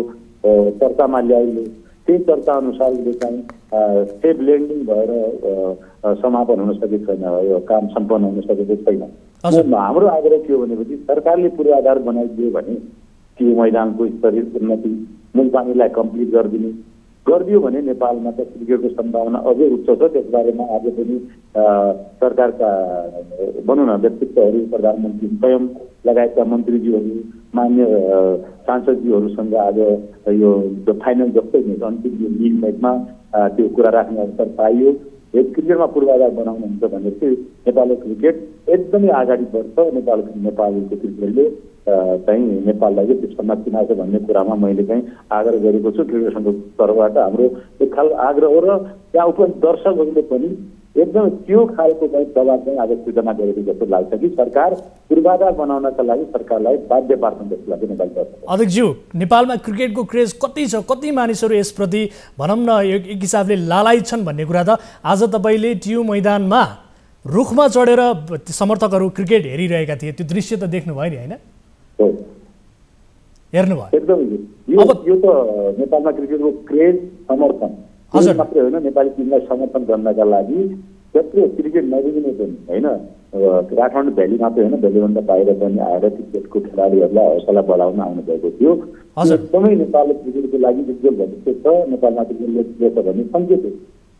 चर्चामा ल्याइयो त्यही चर्चा अनुसारले चाहिँ सेफ ल्यान्डिङ भएर समापन हुन सकेको छैन, यो काम सम्पन्न हुन सकेको छैन। हाम्रो आग्रह के हो भनेपछि सरकारले पूर्वाधार बनाइदियो भने त्यो मैदानको स्तरीय उन्नति मुलपानीलाई कम्प्लिट गरिदियो भने नेपालमा त क्रिकेटको सम्भावना अझै उच्च छ। त्यसबारेमा आज पनि सरकारका भनौँ न व्यक्तित्वहरू, प्रधानमन्त्री स्वयं लगायतका मन्त्रीज्यूहरू, मान्य सांसदज्यूहरूसँग आज यो फाइनल जस्तै अन्तिम यो लिग म्याचमा त्यो कुरा राख्ने अवसर पाइयो। क्रिकेटमा पूर्वाधार बनाउनु हुन्छ भने चाहिँ नेपालको क्रिकेट एकदमै अगाडि बढ्छ। नेपालको क्रिकेटले चाहिँ नेपाललाई चाहिँ विश्वमा चिनाएको भन्ने कुरामा मैले चाहिँ आग्रह गरेको छु। क्रिकेट सङ्घको तर्फबाट हाम्रो एक खालको आग्रह हो र त्यहाँ उपस्थित दर्शकहरूले पनि एकदम त्यो खालको चाहिँ दबाब चाहिँ आज सृजना गरेको जस्तो लाग्छ कि सरकार पूर्वाधार बनाउनका लागि सरकारलाई बाध्य पार्छन् जस्तो लाग्छ नेपाली दर्शक। अध्यक्षज्यू, नेपालमा क्रिकेटको क्रेज कति छ, कति मानिसहरू यसप्रति भनौँ न एक हिसाबले लालायित छन् भन्ने कुरा त आज तपाईँले टियु मैदानमा रुखमा चढेर समर्थकहरू क्रिकेट हेरिरहेका थिए, त्यो दृश्य त देख्नुभयो नि होइन? हेर्नुभयो एकदम। यो त नेपालमा क्रिकेटको क्रेज समर्थन मात्रै होइन, नेपाली टिमलाई समर्थन गर्नका लागि त्यत्रो क्रिकेट नबुझ्ने पनि होइन, काठमाडौँ भ्याली मात्रै होइन भ्यालीभन्दा बाहिर पनि आएर क्रिकेटको खेलाडीहरूलाई हौसला बढाउन आउनुभएको थियो। एकदमै नेपालले क्रिकेटको लागि उज्जवल भविष्य छ, नेपालमा क्रिकेट छ भन्ने सङ्केत हो।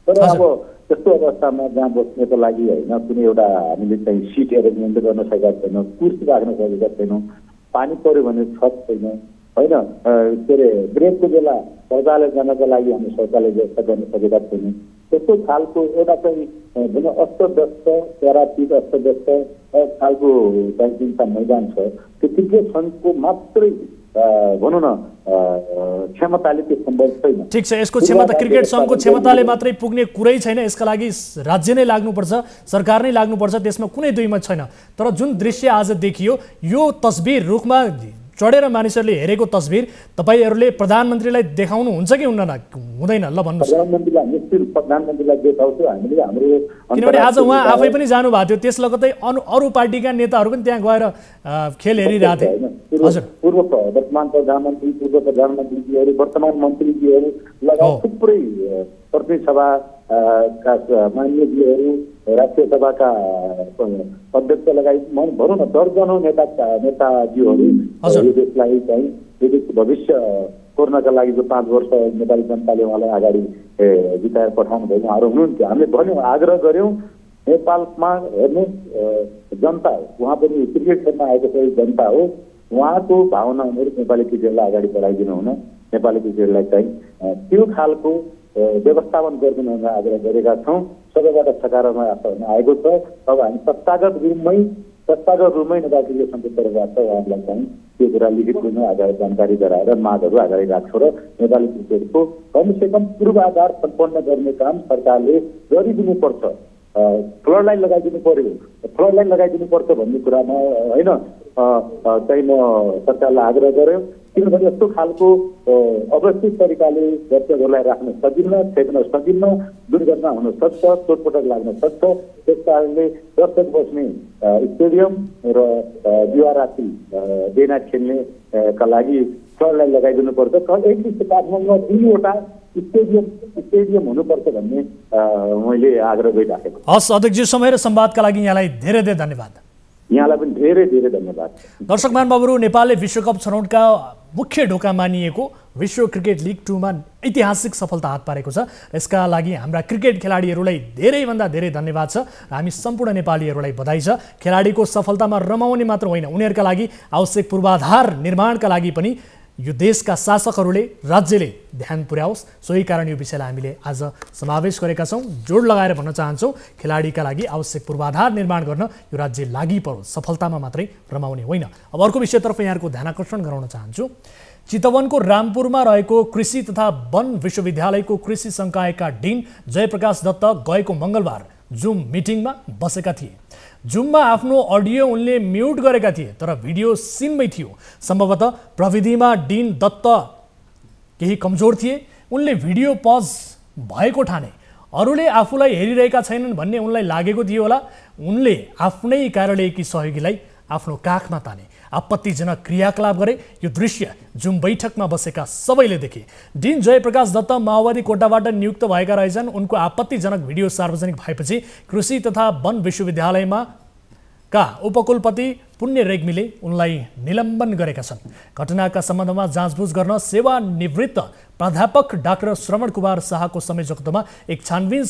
तर अब त्यस्तो अवस्थामा जहाँ बस्नको लागि होइन कुनै एउटा हामीले चाहिँ सिट एरेन्जमेन्ट गर्न सकेका छैनौँ, कुर्सी राख्न सकेका छैनौँ, पानी पऱ्यो भने छत छैन होइन, के अरे ब्रेकको बेला शौचालय जानको लागि हामी शौचालय व्यवस्था गर्न सकेका छैनौँ। त्यस्तो खालको एउटा चाहिँ अस्तव्यस्त प्यारापिट अस्तव्यस्त खालको चाहिँ मैदान छ। त्यो क्रिकेट सङ्घको मात्रै भनौँ न क्षमताले त्यो सम्भव छैन। ठिक छ, यसको क्षमता क्रिकेट सङ्घको क्षमताले मात्रै पुग्ने कुरै छैन। यसका लागि राज्य नै लाग्नुपर्छ, सरकार नै लाग्नुपर्छ, त्यसमा कुनै दुई मत छैन। तर जुन दृश्य आज देखियो, यो तस्बिर रुखमा चढेर मानिसहरूले हेरेको तस्बिर तपाईँहरूले प्रधानमन्त्रीलाई देखाउनुहुन्छ कि हुँदैन? ल भन्नुहोस्। प्रधानमन्त्रीलाई देखाउँछु हामीले हाम्रो, किनभने आज उहाँ आफै पनि जानुभएको थियो, त्यस लगतै अरू पार्टीका नेताहरू पनि त्यहाँ गएर खेल हेरिरहेको थिए। हजुर, पूर्व वर्तमान प्रधानमन्त्री, पूर्व प्रधानमन्त्रीजीहरू, वर्तमान मन्त्रीजीहरू लगायत थुप्रै प्रतिनिधि सभाका मान्यजीहरू, राष्ट्रिय सभाका अध्यक्ष लगायत भनौँ न दर्जनौँ नेताजीहरू यो देशलाई चाहिँ यो देशको भविष्य कोर्नका लागि जो 5 वर्ष नेपाली जनताले उहाँलाई अगाडि जिताएर पठाउनु भयो उहाँहरू हुनुहुन्थ्यो। हामीले भन्यौँ, आग्रह गऱ्यौँ, नेपालमा हेर्नु जनता हो, उहाँ पनि क्रिकेट खेल्न आएको चाहिँ जनता हो, उहाँको भावना अनुरूप नेपाली क्रिकेटलाई अगाडि बढाइदिनु हुन, नेपाली क्रिकेटलाई चाहिँ त्यो खालको व्यवस्थापन गरिदिनु हुन आग्रह गरेका छौँ। सबैबाट सकारात्मक आएको छ। अब हामी संस्थागत रूपमै नेपाली क्रिकेट सङ्घको तर्फबाट उहाँहरूलाई चाहिँ त्यो कुरा लिखित रूपमा अगाडि जानकारी गराएर मागहरू अगाडि राख्छौँ र नेपाली क्रिकेटको कमसेकम पूर्वाधार सम्पन्न गर्ने काम सरकारले गरिदिनुपर्छ। फ्लड लाइन लगाइदिनु पर्यो, फ्लड लाइन लगाइदिनु पर्छ भन्ने कुरामा होइन चाहिँ म सरकारलाई आग्रह गऱ्यौँ। किनभने यस्तो खालको अवस्थित तरिकाले दर्शकहरूलाई राख्न सकिन्न, छेक्न सकिन्न, दुर्घटना हुन सक्छ, चोटपटक लाग्न सक्छ। त्यस कारणले दर्शक बस्ने स्टेडियम र दिवाराती डेना खेल्ने का लागि सरलाई लगाइदिनु पर्छ। एक काठमाडौँमा 2वटा स्टेडियम हुनुपर्छ भन्ने मैले आग्रह गरिराखेको। हस् अध्यक्षजी, समय र संवादका लागि यहाँलाई धेरै धेरै धन्यवाद। यहाँलाई पनि धेरै धेरै धन्यवाद। दर्शक महानुभावहरू, नेपालले विश्वकप छनौटका मुख्य ढोका मानिएको विश्व क्रिकेट लिग 2 मा ऐतिहासिक सफलता हात पारेको छ। यसका लागि हाम्रा क्रिकेट खेलाडीहरूलाई धेरैभन्दा धेरै धन्यवाद छ र हामी सम्पूर्ण नेपालीहरूलाई बधाई छ। खेलाडीको सफलतामा रमाउने मात्र होइन, उनीहरूका लागि आवश्यक पूर्वाधार निर्माणका लागि पनि यो देशका शासकहरूले, राज्यले ध्यान पुर्याओस्। सोही कारण यो विषयलाई हामीले आज समावेश गरेका छौँ। जोड लगाएर भन्न चाहन्छौँ, खेलाडीका लागि आवश्यक पूर्वाधार निर्माण गर्न यो राज्य लागि परोस्, सफलतामा मात्रै रमाउने होइन। अब अर्को विषयतर्फ यहाँको ध्यान आकर्षण गराउन चाहन्छु। चितवनको रामपुरमा रहेको कृषि तथा वन विश्वविद्यालयको कृषि संकायका डिन जयप्रकाश दत्त गएको मङ्गलबार जुम मिटिङमा बसेका थिए। जुममा आफ्नो अडियो उनले म्युट गरेका थिए, तर भिडियो सिनमै थियो। सम्भवतः प्रविधिमा डिन दत्त केही कमजोर थिए। उनले भिडियो पज भएको ठाने। अरूले आफूलाई हेरिरहेका छैनन् भन्ने उनलाई लागेको थियो होला। उनले आफ्नै कार्यालयकी सहयोगीलाई आफ्नो काखमा ताने। आपत्तिजनक क्रियाकलाप गरे। यो दृश्य जुम बैठकमा बसेका सबैले देखे। डिन जयप्रकाश दत्त माओवादी कोटाबाट नियुक्त भएका रहेछन्। उनको आपत्तिजनक भिडियो सार्वजनिक भएपछि कृषि तथा वन विश्वविद्यालयमा का उपकुलपति पुण्य रेग्मीले उनलाई निलम्बन गरेका छन्। घटनाका सम्बन्धमा जाँचबुझ गर्न सेवानिवृत्त प्राध्यापक डाक्टर श्रवण कुमार शाहको संयोजकत्वमा एक छानबिन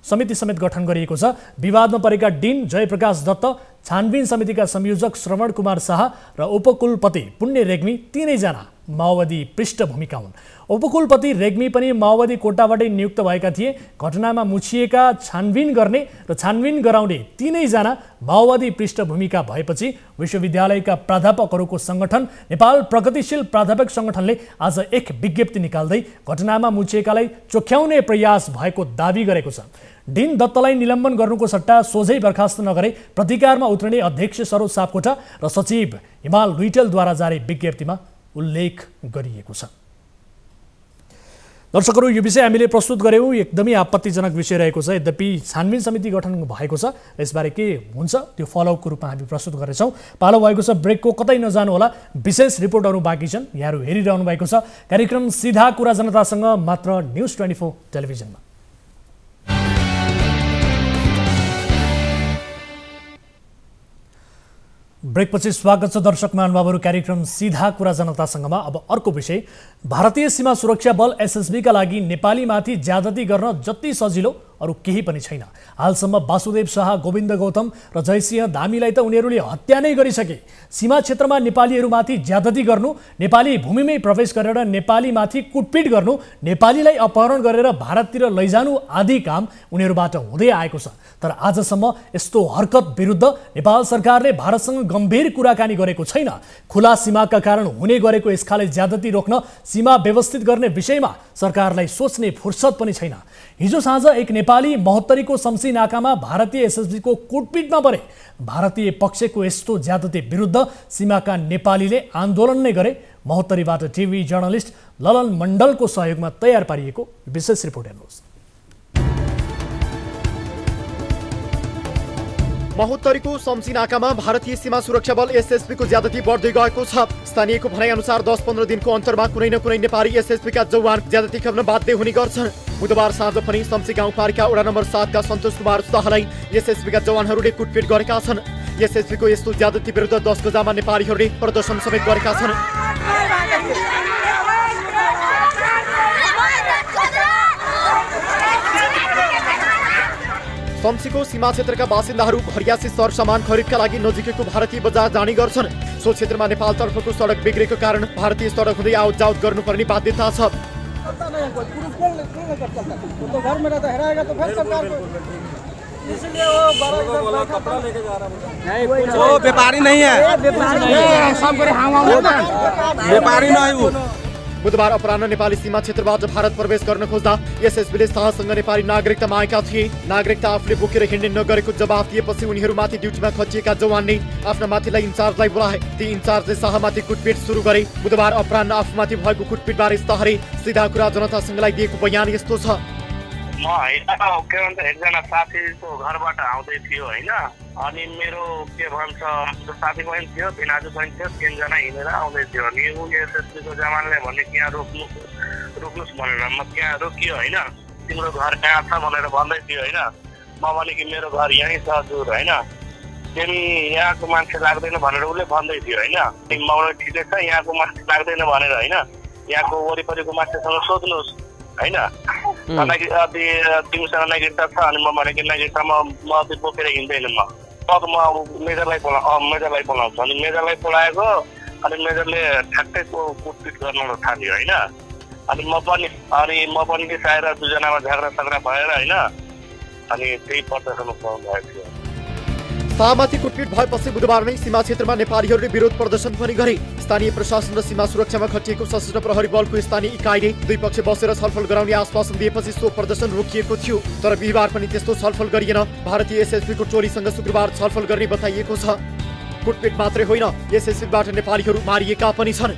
समिति समेत गठन गरिएको छ। विवादमा परेका डिन जयप्रकाश दत्त, छानबिन समितिका संयोजक श्रवण कुमार शाह र उपकुलपति पुण्य रेग्मी तीनैजना माओवादी पृष्ठभूमिका हुन्। उपकुलपति रेग्मी पनि माओवादी कोटाबाटै नियुक्त भएका थिए। घटनामा मुछिएका छानबिन गर्ने र छानबिन गराउने तीनैजना माओवादी पृष्ठभूमिका भएपछि विश्वविद्यालयका प्राध्यापकहरूको सङ्गठन नेपाल प्रगतिशील प्राध्यापक सङ्गठनले आज एक विज्ञप्ति निकाल्दै घटनामा मुछिएकालाई चोख्याउने प्रयास भएको दावी गरेको छ। डिन दत्तलाई निलम्बन गर्नुको सट्टा सोझै बर्खास्त नगरे प्रतिकारमा उत्रने अध्यक्ष सरोज सापकोटा र सचिव हिमाल लुइटेलद्वारा जारी विज्ञप्तिमा उल्लेख गरिएको छ। दर्शकहरू, यो विषय हामीले प्रस्तुत गऱ्यौँ। एकदमै आपत्तिजनक विषय रहेको छ। यद्यपि छानबिन समिति गठन भएको छ। यसबारे के हुन्छ त्यो फलोअपको रूपमा हामी प्रस्तुत गर्नेछौँ। पालो भएको छ ब्रेकको, कतै नजानु होला। विशेष रिपोर्टहरू बाँकी छन्, यहाँहरू हेरिरहनु भएको छ कार्यक्रम सीधा कुरा जनतासँग, मात्र न्युज 24 टेलिभिजनमा। ब्रेकपछि स्वागत छ दर्शक महानुभावहरू कार्यक्रम सीधा कुरा जनतासँगमा। अब अर्को विषय, भारतीय सीमा सुरक्षा बल एसएसबीका लागि नेपालीमाथि ज्यादती गर्न जति सजिलो अरू केही पनि छैन। हालसम्म वासुदेव शाह, गोविन्द गौतम र जयसिंह धामीलाई त उनीहरूले हत्या नै गरिसके। सीमा क्षेत्रमा नेपालीहरूमाथि ज्यादती गर्नु, नेपाली भूमिमै प्रवेश गरेर नेपालीमाथि कुटपिट गर्नु, नेपालीलाई अपहरण गरेर भारततिर लैजानु आदि काम उनीहरूबाट हुँदै आएको छ। तर आजसम्म यस्तो हरकत विरुद्ध नेपाल सरकारले भारतसँग गम्भीर कुराकानी गरेको छैन। खुला सीमाका कारण हुने गरेको यसखाले ज्यादती रोक्न, सीमा व्यवस्थित गर्ने विषयमा सरकारलाई सोच्ने फुर्सद पनि छैन। हिजो साँझ एक नेपाली महोत्तरीको शम्सी नाकामा भारतीय एसएसबीको कुटपिटमा परे। भारतीय पक्षको यस्तो ज्यादती विरुद्ध सीमाका नेपालीले आन्दोलन नै गरे। महोत्तरीबाट टिभी जर्नलिस्ट ललन मण्डलको सहयोगमा तयार पारिएको विशेष रिपोर्ट हेर्नुहोस्। महोत्तरीको शम्सी नाकामा भारतीय सीमा सुरक्षा बल एसएसबीको ज्यादती बढ्दै गएको छ। स्थानीयको भनाइअनुसार 10-15 दिनको अन्तरमा कुनै न कुनै नेपाली एसएसबीका जवान ज्यादती खेल्न बाध्य हुने गर्छन्। बुधबार साँझ पनि शम्सी गाउँपालिका वडा नम्बर 7 का सन्तोष कुमार शाहलाई एसएसबीका जवानहरूले कुटपिट गरेका छन्। एसएसबीको यस्तो ज्यादती विरुद्ध 10 गजामा नेपालीहरूले प्रदर्शन समेत गरेका छन्। शम्सीको सीमा क्षेत्रका बासिन्दाहरू भरियासी सरसामान खरिदका लागि नजिकैको भारतीय बजार जाने गर्छन्। सो क्षेत्रमा नेपालतर्फको सडक बिग्रेको कारण भारतीय सडक हुँदै आवत जावत गर्नुपर्ने बाध्यता छ। व्यापारी नहीं है, व्यापारी नहीं है। बुधबार अपराह्न नेपाली सीमा क्षेत्रबाट भारत प्रवेश गर्न खोज्दा एसएसबीले शाहसँग नेपाली नागरिकता मागेका थिए। नागरिकता आफूले बोकेर हिँड्ने नगरेको जवाफ दिएपछि उनीहरूमाथि ड्युटीमा खचिएका जवानले आफ्ना माथिलाई इन्चार्जलाई बोलाए। ती इन्चार्जले शाहमाथि कुटपिट सुरु गरे। बुधबार अपराह्न आफूमाथि भएको कुटपिटबारे शाहले सीधा कुरा जनता संघलाई दिएको बयान यस्तो छ। म एकजना साथीको घरबाट आउँदै थियो होइन, अनि मेरो के भन्छ साथी पनि थियो, भिनाजु पनि थियो, 3 जना हिँडेर आउँदै थियो। अनि एसएसबीको जवानले भने कि यहाँ रोक्नुहोस् भनेर म त्यहाँ रोकियो होइन। तिम्रो घर कहाँ छ भनेर भन्दै थियो होइन। म भने कि मेरो घर यहीँ छ हजुर होइन, तिमी यहाँको मान्छे लाग्दैन भनेर उसले भन्दै थियो होइन। म ठिकै छ यहाँको मान्छे लाग्दैन भनेर होइन, यहाँको वरिपरिको मान्छेसँग सोध्नुहोस् होइन, तिमीसँग नागरिकता छ। अनि म भने कि नागरिकता म बोकेर हिँड्दैन, म मेजरलाई बोलाउँछु। अनि मेजरलाई बोलाएको, अनि मेजरले ठ्याक्कै कुटपिट गर्न थाल्यो होइन। अनि म पनि रिसाएर 2 जनामा झगडा सगडा भएर होइन, अनि त्यही प्रदर्शन पाउनु भएको थियो। शाहमाथि कुटपिट भएपछि बुधबार नै सीमा क्षेत्रमा नेपालीहरूले विरोध प्रदर्शन पनि गरे। स्थानीय प्रशासन र सीमा सुरक्षामा खटिएको सशस्त्र प्रहरी बलको स्थानीय इकाइले दुई पक्ष बसेर छलफल गराउने आश्वासन दिएपछि सो प्रदर्शन रोकिएको थियो। तर बिहिबार पनि त्यस्तो छलफल गरिएन। भारतीय एसएसबीको टोलीसँग शुक्रबार छलफल गर्ने बताइएको छ। कुटपिट मात्रै होइन, एसएसबीबाट नेपालीहरू मारिएका पनि छन्।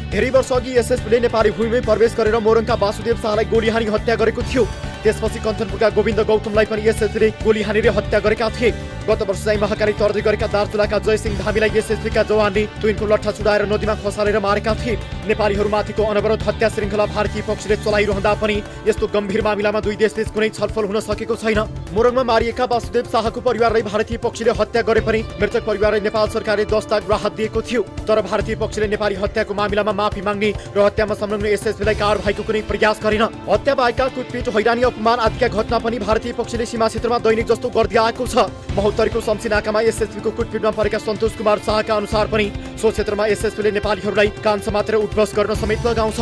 धेरै वर्ष अघि एसएसबीले नेपाली भूमिमै प्रवेश गरेर मोरङका वासुदेव शाहलाई गोली हानी हत्या गरेको थियो। त्यसपछि कञ्चनपुरका गोविन्द गौतमलाई पनि एसएसबीले गोली हानेर हत्या गरेका थिए। गत वर्ष चाहिँ महाकाली तर्दै गरेका दार्चुलाका जयसिंह धामीलाई एसएसबीका जवानले तुइनको लट्ठा छुडाएर नदीमा खसालेर मारेका थिए। नेपालीहरूमाथिको अनवरत हत्या श्रृङ्खला भारतीय पक्षले चलाइरहँदा पनि यस्तो गम्भीर मामिलामा दुई देशबीच कुनै छलफल हुन सकेको छैन। मोरङमा मारिएका वासुदेव शाहको परिवारलाई भारतीय पक्षले हत्या गरे पनि मृतक परिवारलाई नेपाल सरकारले 10 लाख राहत दिएको थियो। तर भारतीय पक्षले नेपाली हत्याको मामिलामा माफी माग्ने र हत्यामा संलग्न एसएसबीलाई कारबाहीको कुनै प्रयास गरेन। हत्या बाहेकका कुटपिट, हैरानी, अपमान आदिका घटना पनि भारतीय पक्षले सीमा क्षेत्रमा दैनिक जस्तो गर्दै आएको छ। महोत्तरीको शम्सी नाकामा एसएसबीको कुटपिटमा परेका सन्तोष कुमार शाहका अनुसार पनि सो क्षेत्रमा एसएसबीले नेपालीहरूलाई कान्छ मात्र उठबस गर्न समेत लगाउँछ।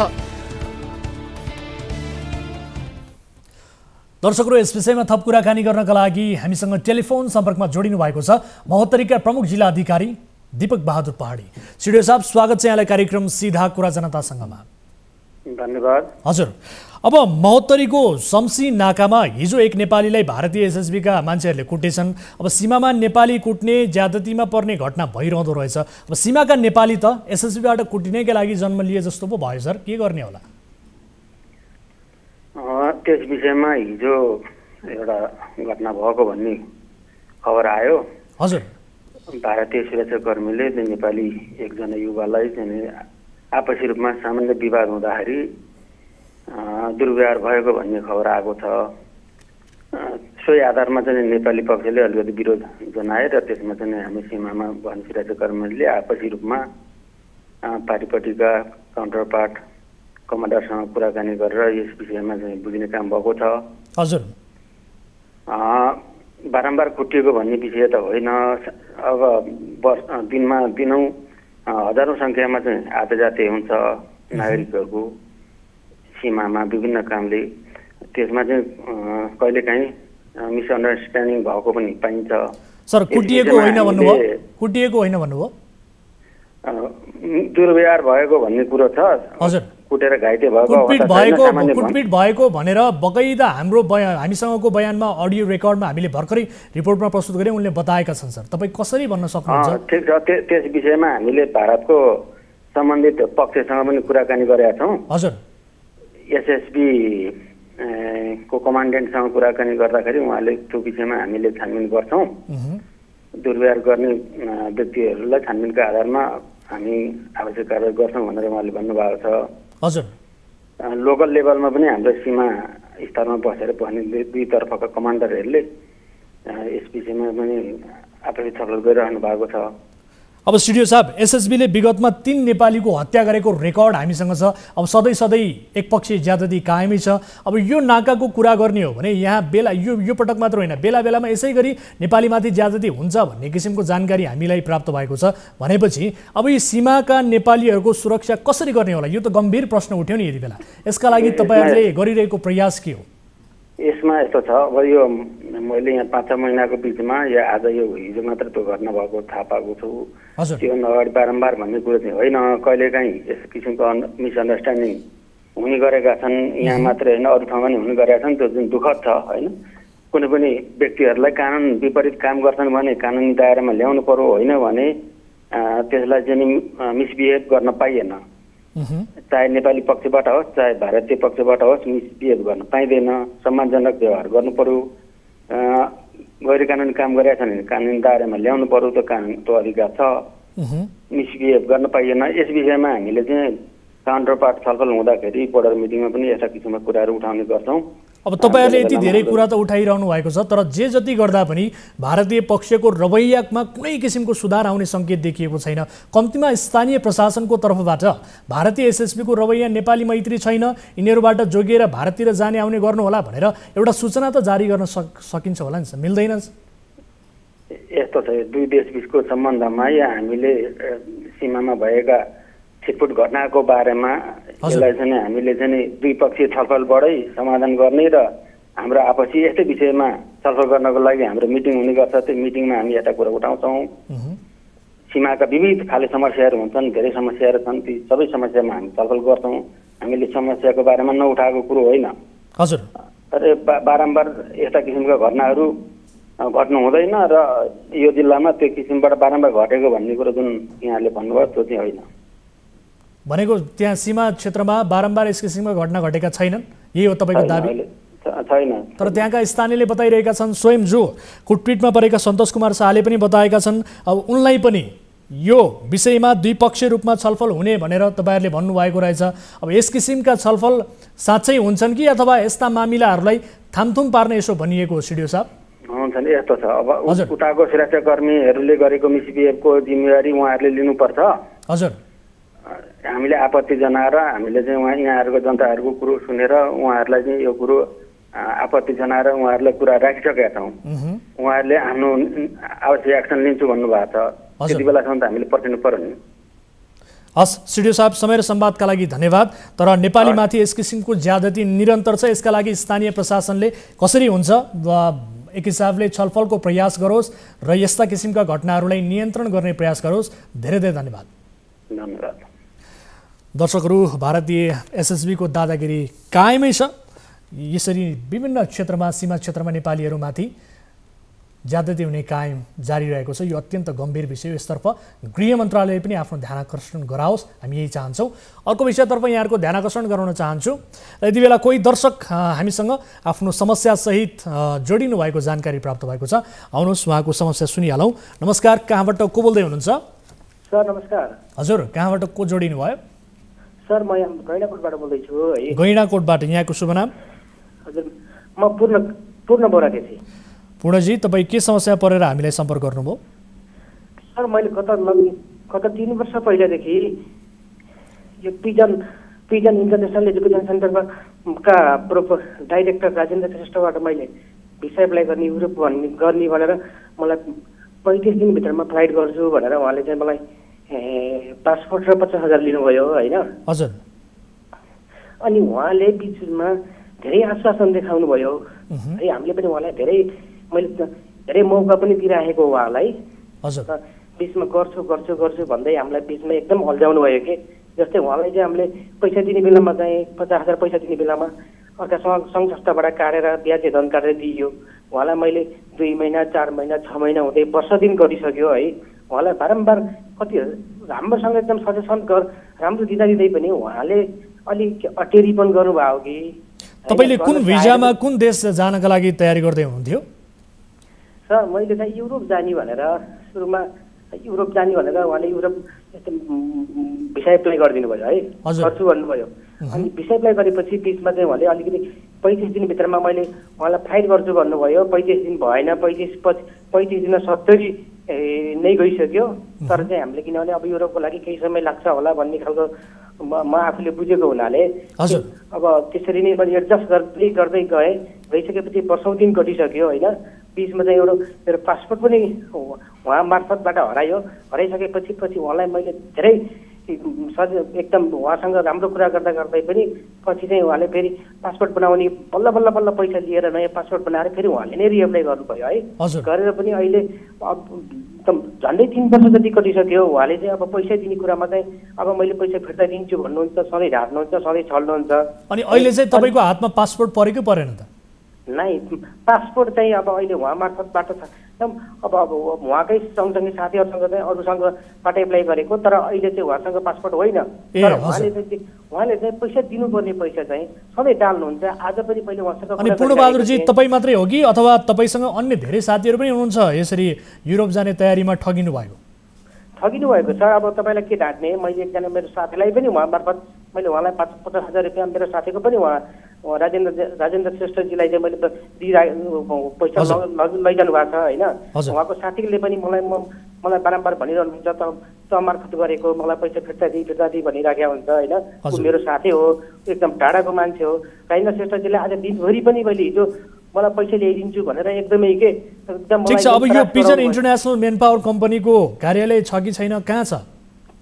दर्शकहरू, यस विषयमा थप कुराकानी गर्नका लागि हामीसँग टेलिफोन सम्पर्कमा जोडिनु भएको छ महोत्तरीका प्रमुख जिल्ला अधिकारी दीपक बहादुर पहाडी। स्टुडियो साहब, स्वागत छ यहाँलाई कार्यक्रम सीधा कुरा जनतासँगमा। धन्यवाद। हजुर, अब महोत्तरीको शम्सी नाकामा हिजो एक नेपालीलाई भारतीय एसएसबीका मान्छेहरूले कुटेछन्। अब सीमामा नेपाली कुट्ने ज्यादतीमा पर्ने घटना भइरहँदो रहेछ। अब सीमाका नेपाली त एसएसबीबाट कुटिनैका लागि जन्म लिए जस्तो पो भयो सर, के गर्ने होला? त्यस विषयमा हिजो एउटा घटना भएको भन्ने खबर आयो। हजुर, भारतीय सुरक्षाकर्मीले नेपाली एकजना युवालाई आपसी रूपमा सामान्य विवाद हुँदाखेरि दुर्व्यवहार भएको भन्ने खबर आएको छ। सोही आधारमा चाहिँ नेपाली पक्षले अलिकति विरोध जनाए र त्यसमा चाहिँ हामी सीमामा वन सुरक्षाकर्मीले आपसी रूपमा पारिपट्टिका काउन्टर पार्ट कमान्डरसँग कुराकानी गरेर यस विषयमा चाहिँ बुझ्ने काम भएको छ। हजुर, बारम्बार कुटिएको भन्ने विषय त होइन। अब दिनौँ हजारौँ सङ्ख्यामा चाहिँ आतजाती हुन्छ नागरिकहरूको सीमामा विभिन्न कामले। त्यसमा चाहिँ कहिलेकाहीँ मिसअन्डरस्ट्यान्डिङ भएको पनि पाइन्छ। सर, कुटिएको होइन भन्नुभयो? कुटिएको होइन भन्नुभयो? दुर्व्यवहार भएको भन्ने कुरो छ। हजुर, कुटेर घाइते भएको कुटपिट भएको भनेर बगैदा हामीसँगको बयानमा अडियो रेकर्डमा हामीले भर्खरै रिपोर्टमा प्रस्तुत गरे उनले बताएका छन्। सर, तपाईँ कसरी भन्न सक्नुहुन्छ? ठिक छ, त्यस विषयमा हामीले भारतको सम्बन्धित पक्षसँग पनि कुराकानी गरेका छौँ। हजुर, एसएसबी को कमान्डेन्टसँग कुराकानी गर्दाखेरि उहाँले त्यो विषयमा हामीले छानबिन गर्छौँ। दुर्व्यवहार गर्ने व्यक्तिहरूलाई छानबिनका आधारमा हामी आवश्यक कारवाही गर्छौँ भनेर उहाँले भन्नुभएको छ। हजुर, लोकल लेभलमा पनि हाम्रो सीमा स्तरमा बसेर पनि दुई तर्फका कमान्डरहरूले यस विषयमा पनि आपसी छलफल गरिरहनु भएको छ। अब स्टुडियो साहब, एसएसबीले विगतमा 3 नेपालीको हत्या गरेको रेकर्ड हामीसँग छ। अब सधैँ एकपक्षीय ज्यादती कायमै छ। अब यो नाकाको कुरा गर्ने हो भने यहाँ यो पटक मात्र होइन, बेला बेलामा यसै गरी नेपालीमाथि ज्यादती हुन्छ भन्ने किसिमको जानकारी हामीलाई प्राप्त भएको छ। भनेपछि अब यी सीमाका नेपालीहरूको सुरक्षा कसरी गर्ने होला? यो त गम्भीर प्रश्न उठ्यो नि यति बेला। यसका लागि तपाईँहरूले गरिरहेको प्रयास के हो? यसमा यस्तो छ, अब यो मैले यहाँ 5-6 महिनाको बिचमा या आज यो हिजो मात्र त्यो घटना भएको थाहा पाएको छु। त्यो अगाडि बारम्बार भन्ने कुरो चाहिँ होइन, कहिलेकाहीँ यस किसिमको मिसअन्डरस्ट्यान्डिङ हुने गरेका छन्। यहाँ मात्रै होइन, अरू ठाउँमा पनि हुने गरेका छन्। त्यो जुन दुःखद छ होइन, कुनै पनि व्यक्तिहरूलाई कानुन विपरीत काम गर्छन् भने कानुनी दायरामा ल्याउनु पर्यो, होइन भने त्यसलाई चाहिँ मिसबिहेभ गर्न पाइएन। चाहे नेपाली पक्षबाट होस् चाहे भारतीय पक्षबाट होस् मिसबिहेभ गर्न पाइँदैन। सम्मानजनक व्यवहार गर्नु पर्यो। गैर कानुनी काम गरेका छन् भने कानुनी दायरामा ल्याउनु पर्यो, त्यो कानुन त्यो अधिकार छ। मिसबिहेभ गर्न पाइएन। यस विषयमा हामीले चाहिँ काउन्टरपार्ट छलफल हुँदाखेरि बोर्डर मिटिङमा पनि यस्ता किसिमका कुराहरू उठाउने गर्छौँ। अब तपाईँहरूले यति धेरै कुरा त उठाइरहनु भएको छ, तर जे जति गर्दा पनि भारतीय पक्षको रवैयामा कुनै किसिमको सुधार आउने सङ्केत देखिएको छैन। कम्तीमा स्थानीय प्रशासनको तर्फबाट भारतीय एसएसबीको रवैया नेपाली मैत्री छैन, यिनीहरूबाट जोगिएर भारततिर जाने आउने गर्नु होला भनेर एउटा सूचना त जारी गर्न सकिन्छ होला नि, मिल्दैन? यस्तो छ, दुई देशबिचको सम्बन्धमा या हामीले सीमामा भएका छिटपुट घटनाको बारेमा यसलाई चाहिँ हामीले चाहिँ द्विपक्षीय छलफलबाटै समाधान गर्ने र हाम्रो आपसी यस्तै विषयमा छलफल गर्नको लागि हाम्रो मिटिङ हुने गर्छ। त्यो मिटिङमा हामी यस्ता कुरा उठाउँछौँ। सीमाका विविध खाले समस्याहरू हुन्छन्, धेरै समस्याहरू छन्, ती सबै समस्यामा हामी छलफल गर्छौँ। हामीले समस्याको बारेमा नउठाएको कुरो होइन। हजुर, तर बारम्बार यस्ता किसिमका घटनाहरू घट्नु हुँदैन र यो जिल्लामा त्यो किसिमबाट बारम्बार घटेको भन्ने कुरो जुन यहाँले भन्नुभयो त्यो चाहिँ होइन। भनेको त्यहाँ सीमा क्षेत्रमा बारम्बार यस किसिमका घटना घटेका छैनन्, यही हो तपाईँको दाबी? छैन। तर त्यहाँका स्थानीयले बताइरहेका छन्, स्वयं जो कुटपिटमा परेका सन्तोष कुमार शाहले पनि बताएका छन्, अब उनलाई पनि यो विषयमा द्विपक्षीय रूपमा छलफल हुने भनेर तपाईँहरूले भन्नुभएको रहेछ। अब यस किसिमका छलफल साँच्चै हुन्छन् कि अथवा यस्ता मामिलाहरूलाई थामथुम पार्ने यसो भनिएको हो सिडिओ साहब? हुन्छ नि, यस्तो छ, अब उताको सुरक्षाकर्मीहरूले गरेको मिसबिहेभको जिम्मेवारी उहाँहरूले लिनुपर्छ। हजुर, हामीले आपत्ति जनाएर हामीले चाहिँ यहाँहरूको जनताहरूको कुरो सुनेर उहाँहरूलाई चाहिँ यो कुरो आपत्ति जनाएर उहाँहरूलाई कुरा राखिसकेका छौँ। उहाँहरूले आफ्नो आवश्यक एक्सन लिन्छु भन्नुभएको छ। त्यति बेलासम्म त हामीले पर्खिनु पर्यो नि। हस् सिडिओ साहब, समय र संवादका लागि धन्यवाद। तर नेपालीमाथि यस किसिमको ज्यादती निरन्तर छ, यसका लागि स्थानीय प्रशासनले कसरी हुन्छ एक हिसाबले छलफलको प्रयास गरोस् र यस्ता किसिमका घटनाहरूलाई नियन्त्रण गर्ने प्रयास गरोस्। धेरै धेरै धन्यवाद। धन्यवाद। दर्शकहरू, भारतीय एसएसबीको दादागिरी कायमै छ। यसरी विभिन्न क्षेत्रमा सीमा क्षेत्रमा नेपालीहरूमाथि ज्यादती हुने कायम जारी रहेको छ। यो अत्यन्त गम्भीर विषय, यसतर्फ गृह मन्त्रालयले पनि आफ्नो ध्यान आकर्षण गराओस्, हामी यही चाहन्छौँ। अर्को विषयतर्फ यहाँहरूको ध्यान आकर्षण गराउन चाहन्छु। र यति बेला कोही दर्शक हामीसँग आफ्नो समस्यासहित जोडिनु भएको जानकारी प्राप्त भएको छ। आउनुहोस् उहाँको समस्या सुनिहालौँ। नमस्कार, कहाँबाट को बोल्दै हुनुहुन्छ? सर नमस्कार। हजुर, कहाँबाट को जोडिनु भयो? सर म यहाँ गैँडाकोटबाट बोल्दैछु है। गैँडाकोटबाट, यहाँको शुभ नाम? हजुर, म पूर्ण बोरादेशी। पूर्णजी, तपाईँ के समस्या परेर हामीलाई सम्पर्क गर्नुभयो? सर मैले गत 3 वर्ष पहिलादेखि यो पिजन इन्टरनेसनल एजुकेसन सेन्टरमा डाइरेक्टर राजेन्द्र श्रेष्ठबाट मैले भिसा एप्लाई गर्ने युरोप गर्ने भनेर मलाई 35 दिनभित्रमा फ्लाइट गर्छु भनेर उहाँले चाहिँ मलाई पासपोर्ट र 50,000 लिनुभयो होइन। हजुर। अनि उहाँले बिचमा धेरै आश्वासन देखाउनु भयो है। हामीले पनि उहाँलाई मैले धेरै मौका पनि दिइराखेको उहाँलाई। हजुर। बिचमा गर्छु भन्दै हामीलाई बिचमा एकदम अल्झाउनु भयो कि जस्तै उहाँलाई चाहिँ हामीले पैसा दिने बेलामा चाहिँ 50,000 पैसा दिने बेलामा अर्का सङ्घ संस्थाबाट काटेर ब्याज धन काटेर दिइयो। उहाँलाई मैले 2 महिना 4 महिना 6 महिना हुँदै वर्ष दिन गरिसक्यो है। उहाँलाई बारम्बार कति राम्रोसँग एकदम सजेसन राम्रो दिँदै पनि उहाँले अलिक अटेरी पनि गर्नुभयो कि। तपाईँले कुन भिजामा कुन देश जानका लागि तयारी गर्दै हुनुहुन्थ्यो? सर मैले चाहिँ युरोप जाने भनेर सुरुमा उहाँले युरोप भिसा एप्लाई गरिदिनु भयो है, गर्छु भन्नुभयो। अनि भिसा एप्लाई गरेपछि बिचमा चाहिँ उहाँले अलिकति 35 दिनभित्रमा मैले उहाँलाई फ्लाइट गर्छु भन्नुभयो। 35 दिन भएन, 35 दिन 70 नै गइसक्यो। तर चाहिँ हामीले किनभने अब युरोपको लागि केही समय लाग्छ होला भन्ने खालको म आफूले बुझेको हुनाले अब त्यसरी नै मैले एडजस्ट गर्दै गइसकेपछि वर्षौँ दिन घटिसक्यो होइन। बिचमा चाहिँ एउटा मेरो पासपोर्ट पनि उहाँ मार्फतबाट हराइसकेपछि उहाँलाई मैले धेरै एकदम उहाँसँग राम्रो कुरा गर्दा गर्दै पनि पछि चाहिँ उहाँले फेरि पासपोर्ट बनाउने बल्ल बल्ल बल्ल पैसा लिएर नयाँ पासपोर्ट बनाएर फेरि उहाँले नै रिएप्लाई गर्नुभयो है। गरेर पनि अहिले एकदम झन्डै 3 वर्ष जति कटिसक्यो। उहाँले चाहिँ अब पैसा दिने कुरामा चाहिँ अब मैले पैसा फिर्ता दिन्छु भन्नुहुन्छ, सधैँ ढाट्नुहुन्छ, सधैँ छल्नुहुन्छ। अनि अहिले चाहिँ तपाईँको हातमा पासपोर्ट परेको परेन त? नै, पासपोर्ट चाहिँ अब अहिले उहाँ मार्फतबाट अब उहाँकै सँगसँगै साथीहरूसँग चाहिँ अरूसँगबाट एप्लाई गरेको, तर अहिले चाहिँ उहाँसँग पासपोर्ट होइन। तर उहाँले चाहिँ पैसा दिनुपर्ने पैसा चाहिँ सधैँ टाल्नुहुन्छ। आज पनि पहिले उहाँसँग। अनि पूर्णबहादुरजी तपाईँ मात्रै हो कि अथवा तपाईँसँग अन्य धेरै साथीहरू पनि हुनुहुन्छ यसरी युरोप जाने तयारीमा ठगिनु भएको? ठगिनु भएको छ। अब तपाईँलाई के ढाँट्ने, मैले एकजना मेरो साथीलाई पनि उहाँ मार्फत मैले उहाँलाई 50,000 रुपियाँ मेरो साथीको पनि उहाँ राजेन्द्र श्रेष्ठजीलाई चाहिँ मैले पैसा लैजानु भएको छ होइन। उहाँको साथीले पनि मलाई बारम्बार भनिरहनुहुन्छ त मार्फत गरेको, मलाई पैसा फिर्ता दि भनिराखेको हुन्छ होइन। ऊ मेरो साथी हो, एकदम टाढाको मान्छे हो। राजेन्द्र श्रेष्ठजीले आज दिनभरि पनि मैले हिजो मलाई पैसा ल्याइदिन्छु भनेर एकदमै के एकदम। ठिक छ, अब यो पिजन इन्टरनेसनल मेन पावर कम्पनीको कार्यालय छ कि छैन, कहाँ छ?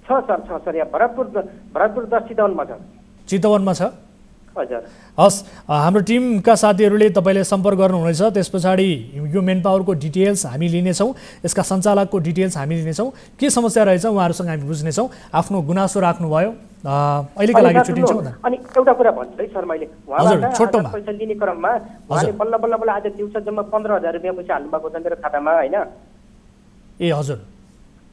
छ सर, यहाँ भरतपुर 10 चितवनमा छ। चितवनमा छ? हजुर। हस्, हाम्रो टिमका साथीहरूले तपाईँले सम्पर्क गर्नुहुनेछ। त्यस पछाडि यो मेन पावरको डिटेल्स हामी लिनेछौँ, यसका सञ्चालकको डिटेल्स हामी लिनेछौँ, के समस्या रहेछ उहाँहरूसँग हामी बुझ्नेछौँ। आफ्नो गुनासो राख्नुभयो, अहिलेका लागि छुट्टिन्छौँ। अनि एउटा कुरा भन्छु है सर, मैले उहाँबाट पैसा लिने क्रममा उहाँले बल्ल बल्ल बल्ल आज दिउँसो जम्मा 15,000 रुपियाँ पैसा हाल्नुभएको छ मेरो खातामा होइन। ए हजुर,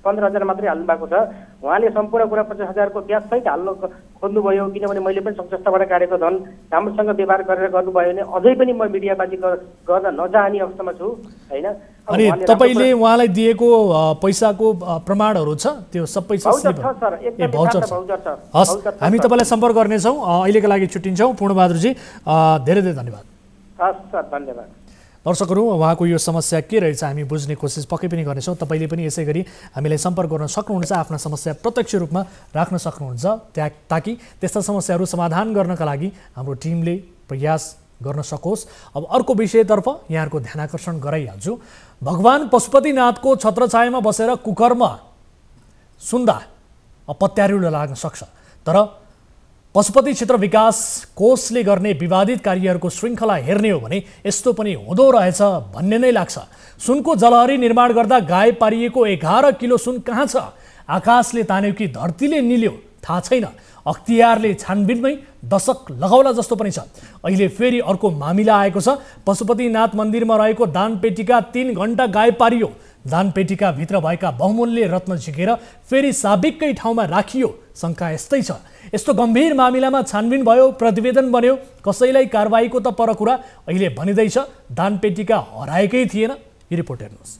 15,000 मात्रै हाल्नु भएको छ। उहाँले सम्पूर्ण कुरा 50,000 को ब्याज सहित हाल्नु खोज्नुभयो, किनभने मैले पनि संस्थाबाट काटेको धन राम्रोसँग व्यवहार गरेर गर्नुभयो भने अझै पनि म मिडियाबाजी गर्न नचाहने अवस्थामा छु होइन। अनि तपाईँले उहाँलाई दिएको पैसाको प्रमाणहरू छ? त्यो सबै छ? हस्, हामी तपाईँलाई सम्पर्क गर्नेछौँ। अहिलेका लागि छुट्टिन्छौँ। पूर्णबहादुरजी धेरै धेरै धन्यवाद। हस् सर, धन्यवाद। दर्शकहरू, उहाँको यो समस्या के रहेछ हामी बुझ्ने कोसिस पक्कै पनि गर्नेछौँ। तपाईँले पनि यसै गरी हामीलाई सम्पर्क गर्न सक्नुहुन्छ, आफ्ना समस्या प्रत्यक्ष रूपमा राख्न सक्नुहुन्छ, ताकि त्यस्ता समस्याहरू समाधान गर्नका लागि हाम्रो टिमले प्रयास गर्न सकोस्। अब अर्को विषयतर्फ यहाँहरूको ध्यान आकर्षण गराइहाल्छु। भगवान पशुपतिनाथको छत्रछायामा बसेर कुकर्म सुन्दा अपत्यारिलो लाग्न सक्छ, तर पशुपति क्षेत्र विकास कोषले गर्ने विवादित कार्यहरूको श्रृङ्खला हेर्ने हो भने यस्तो पनि हुँदो रहेछ भन्ने नै लाग्छ। सुनको जलहरी निर्माण गर्दा गायब पारिएको 11 किलो सुन कहाँ छ? आकाशले तान्यो कि धरतीले निल्यो थाहा छैन। अख्तियारले छानबिनमै दशक लगाउला जस्तो पनि छ। अहिले फेरि अर्को मामिला आएको छ। पशुपतिनाथ मन्दिरमा रहेको दानपेटिका 3 घण्टा गायब पारियो। दानपेटिका भित्र भएका बहुमूल्य रत्न झिकेर फेरि साबिककै ठाउँमा राखियो। शङ्का यस्तै छ। यस्तो गम्भीर मामिलामा छानबिन भयो, प्रतिवेदन बन्यो, कसैलाई कारबाहीको त पर कुरा अहिले भनिँदैछ दानपेटिका हराएकै थिएन। यो रिपोर्ट हेर्नुहोस्।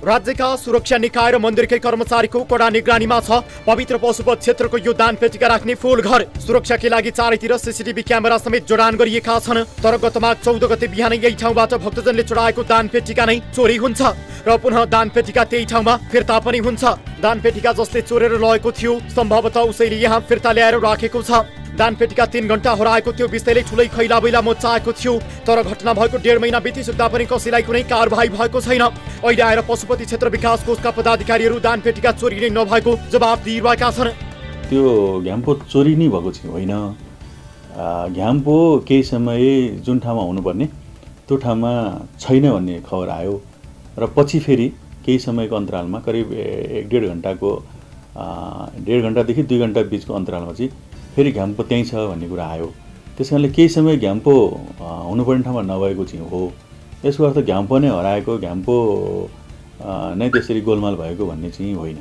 राज्यका सुरक्षा निकाय र मन्दिरकै कर्मचारीको कडा निगरानीमा छ पवित्र पशुपत क्षेत्रको यो दानपेटिका राख्ने फुल घर। सुरक्षाकै लागि चारैतिर सीसीटीभी क्यामेरा समेत जडान गरिएका छन्। तर गत माघ 14 गते बिहानै यही ठाउँबाट भक्तजनले चढाएको दानपेटिका नै चोरी हुन्छ र पुनः दानपेटिका त्यही ठाउँमा फिर्ता पनि हुन्छ। दानपेटिका जसले चोरेर लगेको थियो सम्भवतः उसैले यहाँ फिर्ता ल्याएर राखेको छ। दानपेटिका 3 घण्टा हराएको त्यो विषयले ठुलै खैलाबैला मचाएको थियो। तर घटना भएको 1.5 महिना बितिसक्दा पनि कसैलाई कुनै कारबाही भएको छैन। अहिले आएर पशुपति क्षेत्र विकास कोषका पदाधिकारीहरू दानपेटिका चोरी नै नभएको जवाफ दिइरहेका छन्। त्यो घ्याम्पो चोरी नै भएको चाहिँ होइन। घ्याम्पो केही समय जुन ठाउँमा हुनुपर्ने त्यो ठाउँमा छैन भन्ने खबर आयो र पछि फेरि केही समयको अन्तरालमा करिब 1.5 घण्टाको 1.5 घण्टादेखि 2 घण्टा बिचको अन्तरालमा चाहिँ फेरि घ्याम्पो त्यहीँ छ भन्ने कुरा आयो। त्यस कारणले केही समय घ्याम्पो हुनुपर्ने ठाउँमा नभएको चाहिँ हो। यसको अर्थ घ्याम्पो नै हराएको, घ्याम्पो नै त्यसरी गोलमाल भएको भन्ने चाहिँ होइन।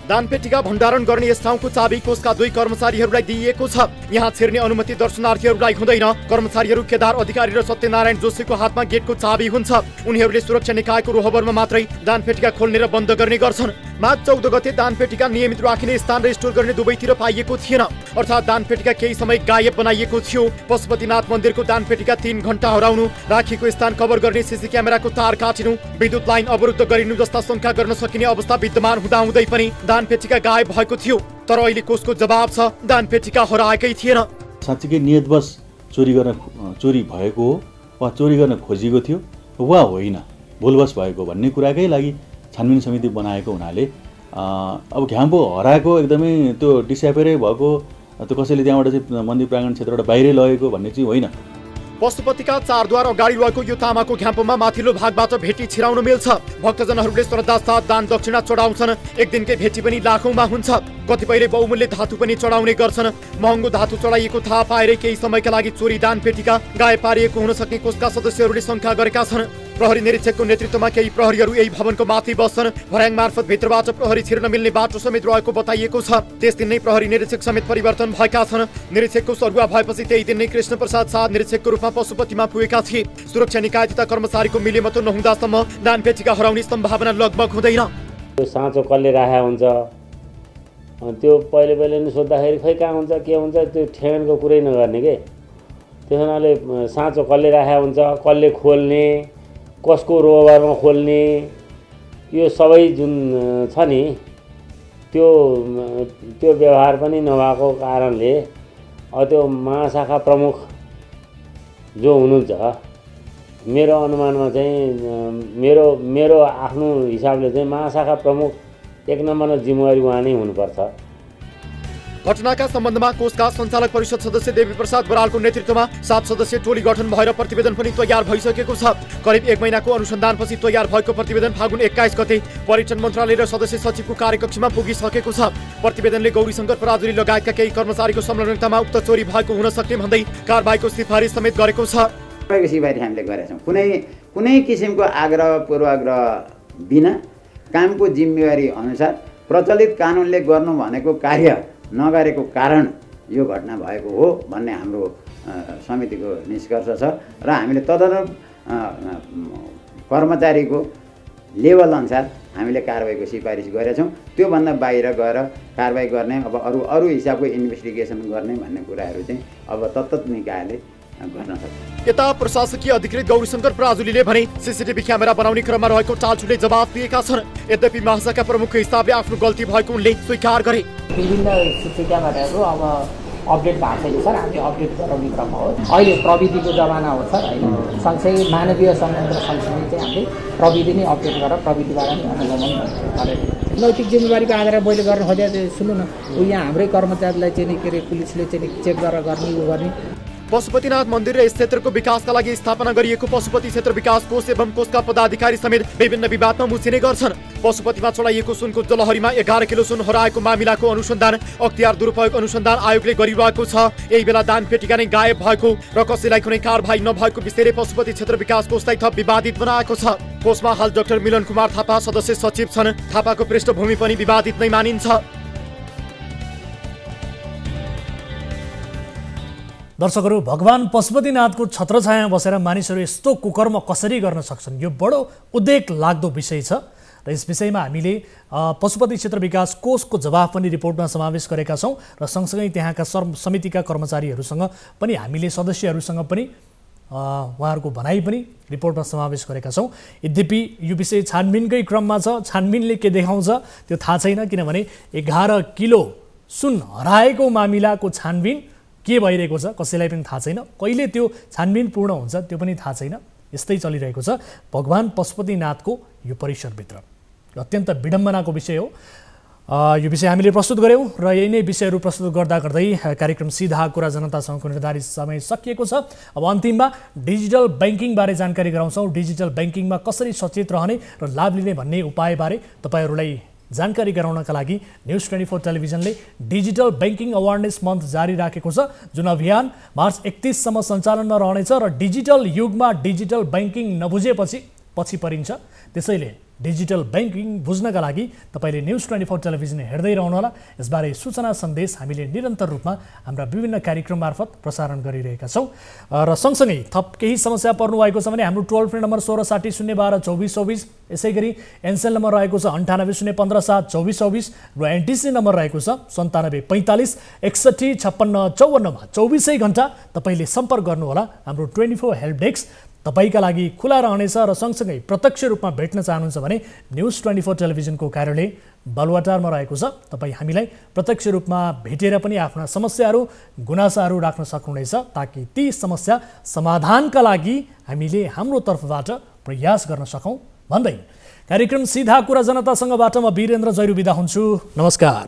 दानपेटिका भण्डारण गर्ने यस ठाउँको चाबी कोषका 2 कर्मचारीहरूलाई दिइएको छ। यहाँ छिर्ने अनुमति दर्शनार्थीहरूलाई हुँदैन। कर्मचारीहरू केदार अधिकारी र सत्यनारायण जोशीको हातमा गेटको चाबी हुन्छ। उनीहरूले सुरक्षा निकायको रोहबरमा मात्रै दानपेटिका खोल्ने र बन्द गर्ने गर्छन्। माघ 14 गते दानपेटिका नियमित राखिने स्थान र स्टोर गर्ने दुवैतिर पाइएको थिएन, अर्थात् दानपेटिका केही समय गायब बनाइएको थियो। पशुपतिनाथ मन्दिरको दानपेटिका 3 घण्टा हराउनु, राखिएको स्थान कभर गर्ने सीसी क्यामेराको तार काटिनु, विद्युत लाइन अवरुद्ध गरिनु जस्ता शङ्का गर्न सकिने अवस्था विद्यमान हुँदाहुँदै पनि दानपेटिका गायब भएको थियो। तर अहिले कोषको जवाब छ दानपेटिका हराएकै थिएन। साँच्चीकै नियतवश चोरी भएको हो वा चोरी गर्न खोजिएको थियो वा होइन, भुलवश भएको भन्ने कुराकै लागि छानबिन समिति बनाएको हुनाले अब घ्याम्पो हराएको एकदमै त्यो डिस्यापेरै भएको त्यो कसैले त्यहाँबाट चाहिँ मन्दिर प्राङ्गण क्षेत्रबाट बाहिरै लगेको भन्ने चाहिँ होइन। पशुपतिका चारद्वार अगाडि रहेको यो तामाको घ्याम्पोमा माथिल्लो भागबाट भेटी छिराउन मिल्छ। भक्तजनहरूले श्रद्धा साथ दान दक्षिणा चढाउँछन्। एक दिनकै भेटी पनि लाखौंमा हुन्छ। कतिपयले बहुमूल्य धातु पनि चढाउने गर्छन्। महँगो धातु चढाइएको थाहा पाएर केही समयका लागि चोरी दान पेटीका गायब पारिएको हुन सक्ने कोषका सदस्यहरूले शंका गरेका छन्। प्रहरी निरीक्षकको नेतृत्वमा केही प्रहरीहरू यही भवनको माथि बस्छन्। भर्याङ मार्फत भित्रबाट प्रहरी छिर्न मिल्ने बाटो समेत रहेको बताइएको छ। त्यस दिन नै प्रहरी निरीक्षक समेत परिवर्तन भएका छन्। निरीक्षकको सरुवा भएपछि त्यही दिन नै कृष्ण प्रसाद शाह निरीक्षकको रूपमा पशुपतिमा पुगेका थिए। सुरक्षा निकाय तथा कर्मचारीको मिलेमतो नहुँदासम्म दानपेटीका हराउने सम्भावना लगभग हुँदैन। त्यो साँचो कसले राखेको हुन्छ त्यो पहिले नै सोद्धाखेरि खै कहाँ हुन्छ के हुन्छ त्यो ठेगानको कुरै नगर्ने के। त्यस हुनाले साँचो कसले राखेको हुन्छ, कसले खोल्ने, कसको रोबरमा खोल्ने, यो सबै जुन छ नि त्यो व्यवहार पनि नभएको कारणले त्यो महाशाखा प्रमुख जो हुनुहुन्छ मेरो अनुमानमा चाहिँ मेरो आफ्नो हिसाबले चाहिँ महाशाखा प्रमुख एक नम्बरमा जिम्मेवारी उहाँ नै हुनुपर्छ। घटनाका सम्बन्धमा कोषका सञ्चालक परिषद सदस्य देवी प्रसाद बरालको नेतृत्वमा 7 सदस्यीय टोली गठन भएर प्रतिवेदन पनि तयार भइसकेको छ। करिब 1 महिनाको अनुसन्धानपछि तयार भएको प्रतिवेदन फागुन 21 गते पर्यटन मन्त्रालय र सदस्य सचिवको कार्यकक्षमा पुगिसकेको छ। प्रतिवेदनले गौरीशंकर पराजुली लगायतका केही कर्मचारीको संलग्नतामा उक्त चोरी भएको हुन सक्ने भन्दै कारबाहीको सिफारिस समेत गरेको छ। सिफारिस हामीले गरेका छौँ। कुनै किसिमको आग्रह पूर्वाग्रह बिना कामको जिम्मेवारी अनुसार प्रचलित कानुनले गर्नु भनेको कार्य नगरेको कारण यो घटना भएको हो भन्ने हाम्रो समितिको निष्कर्ष छ र हामीले तदनुरूप कर्मचारीको लेभल अनुसार हामीले कारबाहीको सिफारिस गरेका छौँ। त्योभन्दा बाहिर गएर कारबाही गर्ने अब अरू हिसाबको इन्भेस्टिगेसन गर्ने भन्ने कुराहरू चाहिँ अब तत्त निकायले गर्न सक्छ। यता प्रशासकीय अधिकृत गौरीशंकर पराजुलीले भने सीसीटीभी क्यामेरा बनाउने क्रममा रहेको टालछुटले जवाफ दिएका छन्। यद्यपि महाशाखा प्रमुखको हिसाबले आफ्नो गल्ती भएको उनले स्वीकार गरे। विभिन्न सीसी क्यामेराहरू अब अपडेट भएको छैन सर, हामीले अपडेट गराउने क्रम हो। अहिले प्रविधिको जमाना हो सर होइन, सँगसँगै मानवीय सम्बन्ध सँगसँगै चाहिँ हामीले प्रविधि नै अपडेट गरेर प्रविधिबाट नै अनुगमन गरेर नैतिक जिम्मेवारीको आधारमा मैले गर्न खोजेको सुन्नु न, यहाँ हाम्रै कर्मचारीलाई चाहिँ के अरे पुलिसले चाहिँ चेक गरेर गर्ने उ गर्ने। पशुपतिनाथ मन्दिर र यस क्षेत्रको विकासका लागि स्थापना गरिएको पशुपति क्षेत्र विकास कोष एवं कोषका पदाधिकारी समेत विभिन्न विवादमा मुछिने गर्छन्। पशुपतिमा चढाइएको सुनको जलहरीमा 11 किलो सुन हराएको मामिलाको अनुसन्धान अख्तियार दुरुपयोग अनुसन्धान आयोगले गरिरहेको छ। यही बेला दानपेटीका नै गायब भएको र कसैलाई कुनै कारबाही नभएको विषयले पशुपति क्षेत्र विकास कोषलाई थप विवादित बनाएको छ। कोषमा हाल डाक्टर मिलन कुमार थापा सदस्य सचिव छन्। थापाको पृष्ठभूमि पनि विवादित नै मानिन्छ। दर्शकहरू, भगवान पशुपतिनाथको छत्रछायामा बसेर मानिसहरू यस्तो कुकर्म कसरी गर्न सक्छन्, यो बडो उद्वेग लाग्दो विषय छ र यस विषयमा हामीले पशुपति क्षेत्र विकास कोषको जवाफ पनि रिपोर्टमा समावेश गरेका छौँ र सँगसँगै त्यहाँका समितिका कर्मचारीहरूसँग पनि हामीले सदस्यहरूसँग पनि उहाँहरूको भनाइ पनि रिपोर्टमा समावेश गरेका छौँ। यद्यपि यो विषय छानबिनकै क्रममा छ। छानबिनले के देखाउँछ त्यो थाहा छैन, किनभने 11 किलो सुन हराएको मामिलाको छानबिन के भइरहेको छ कसैलाई पनि थाहा छैन। कहिले त्यो छानबिन पूर्ण हुन्छ त्यो पनि थाहा छैन। यस्तै चलिरहेको छ भगवान पशुपतिनाथको यो परिसरभित्र। अत्यन्त विडम्बनाको विषय हो। यो विषय हामीले प्रस्तुत गऱ्यौँ र यही नै विषयहरू प्रस्तुत गर्दा गर्दै कार्यक्रम सीधा कुरा जनतासँगको निर्धारित समय सकिएको छ। अब अन्तिममा डिजिटल ब्याङ्किङबारे जानकारी गराउँछौँ। डिजिटल ब्याङ्किङमा कसरी सचेत रहने र लाभ लिने भन्ने उपायबारे तपाईँहरूलाई जानकारी गराउनका लागि न्युज 24 टेलिभिजनले डिजिटल ब्याङ्किङ अवेरनेस मन्थ जारी राखेको छ, जुन अभियान मार्च 31 सम्म सञ्चालनमा रहनेछ र डिजिटल युगमा डिजिटल ब्याङ्किङ नबुझेपछि पछि परिन्छ। त्यसैले डिजिटल ब्याङ्किङ बुझ्नका लागि तपाईँले न्युज 24 टेलिभिजन हेर्दै रहनुहोला। यसबारे सूचना सन्देश हामीले निरन्तर रूपमा हाम्रा विभिन्न कार्यक्रम मार्फत प्रसारण गरिरहेका छौँ र सँगसँगै थप केही समस्या पर्नु भएको छ भने हाम्रो टोल फ्री नम्बर 1660 012 2424, यसै गरी एनसेल नम्बर रहेको छ 98 015 7 2424 र एनटिसी नम्बर रहेको छ 97 45 61 56 54मा 24 घण्टा तपाईँले सम्पर्क गर्नुहोला। हाम्रो 24 हेल्प डेस्क तपाईका लागि खुला रहनेछ र सँगसँगै प्रत्यक्ष रूपमा भेट्न चाहनुहुन्छ भने न्युज 24 टेलिभिजनको कार्यालय बालुवाटारमा रहेको छ। तपाईँ हामीलाई प्रत्यक्ष रूपमा भेटेर पनि आफ्ना समस्याहरू गुनासाहरू राख्न सक्नुहुनेछ, ताकि ती समस्या समाधानका लागि हामीले हाम्रो तर्फबाट प्रयास गर्न सकौँ भन्दै कार्यक्रम सीधा कुरा जनतासँगबाट म वीरेन्द्र जैरू बिदा हुन्छु। नमस्कार।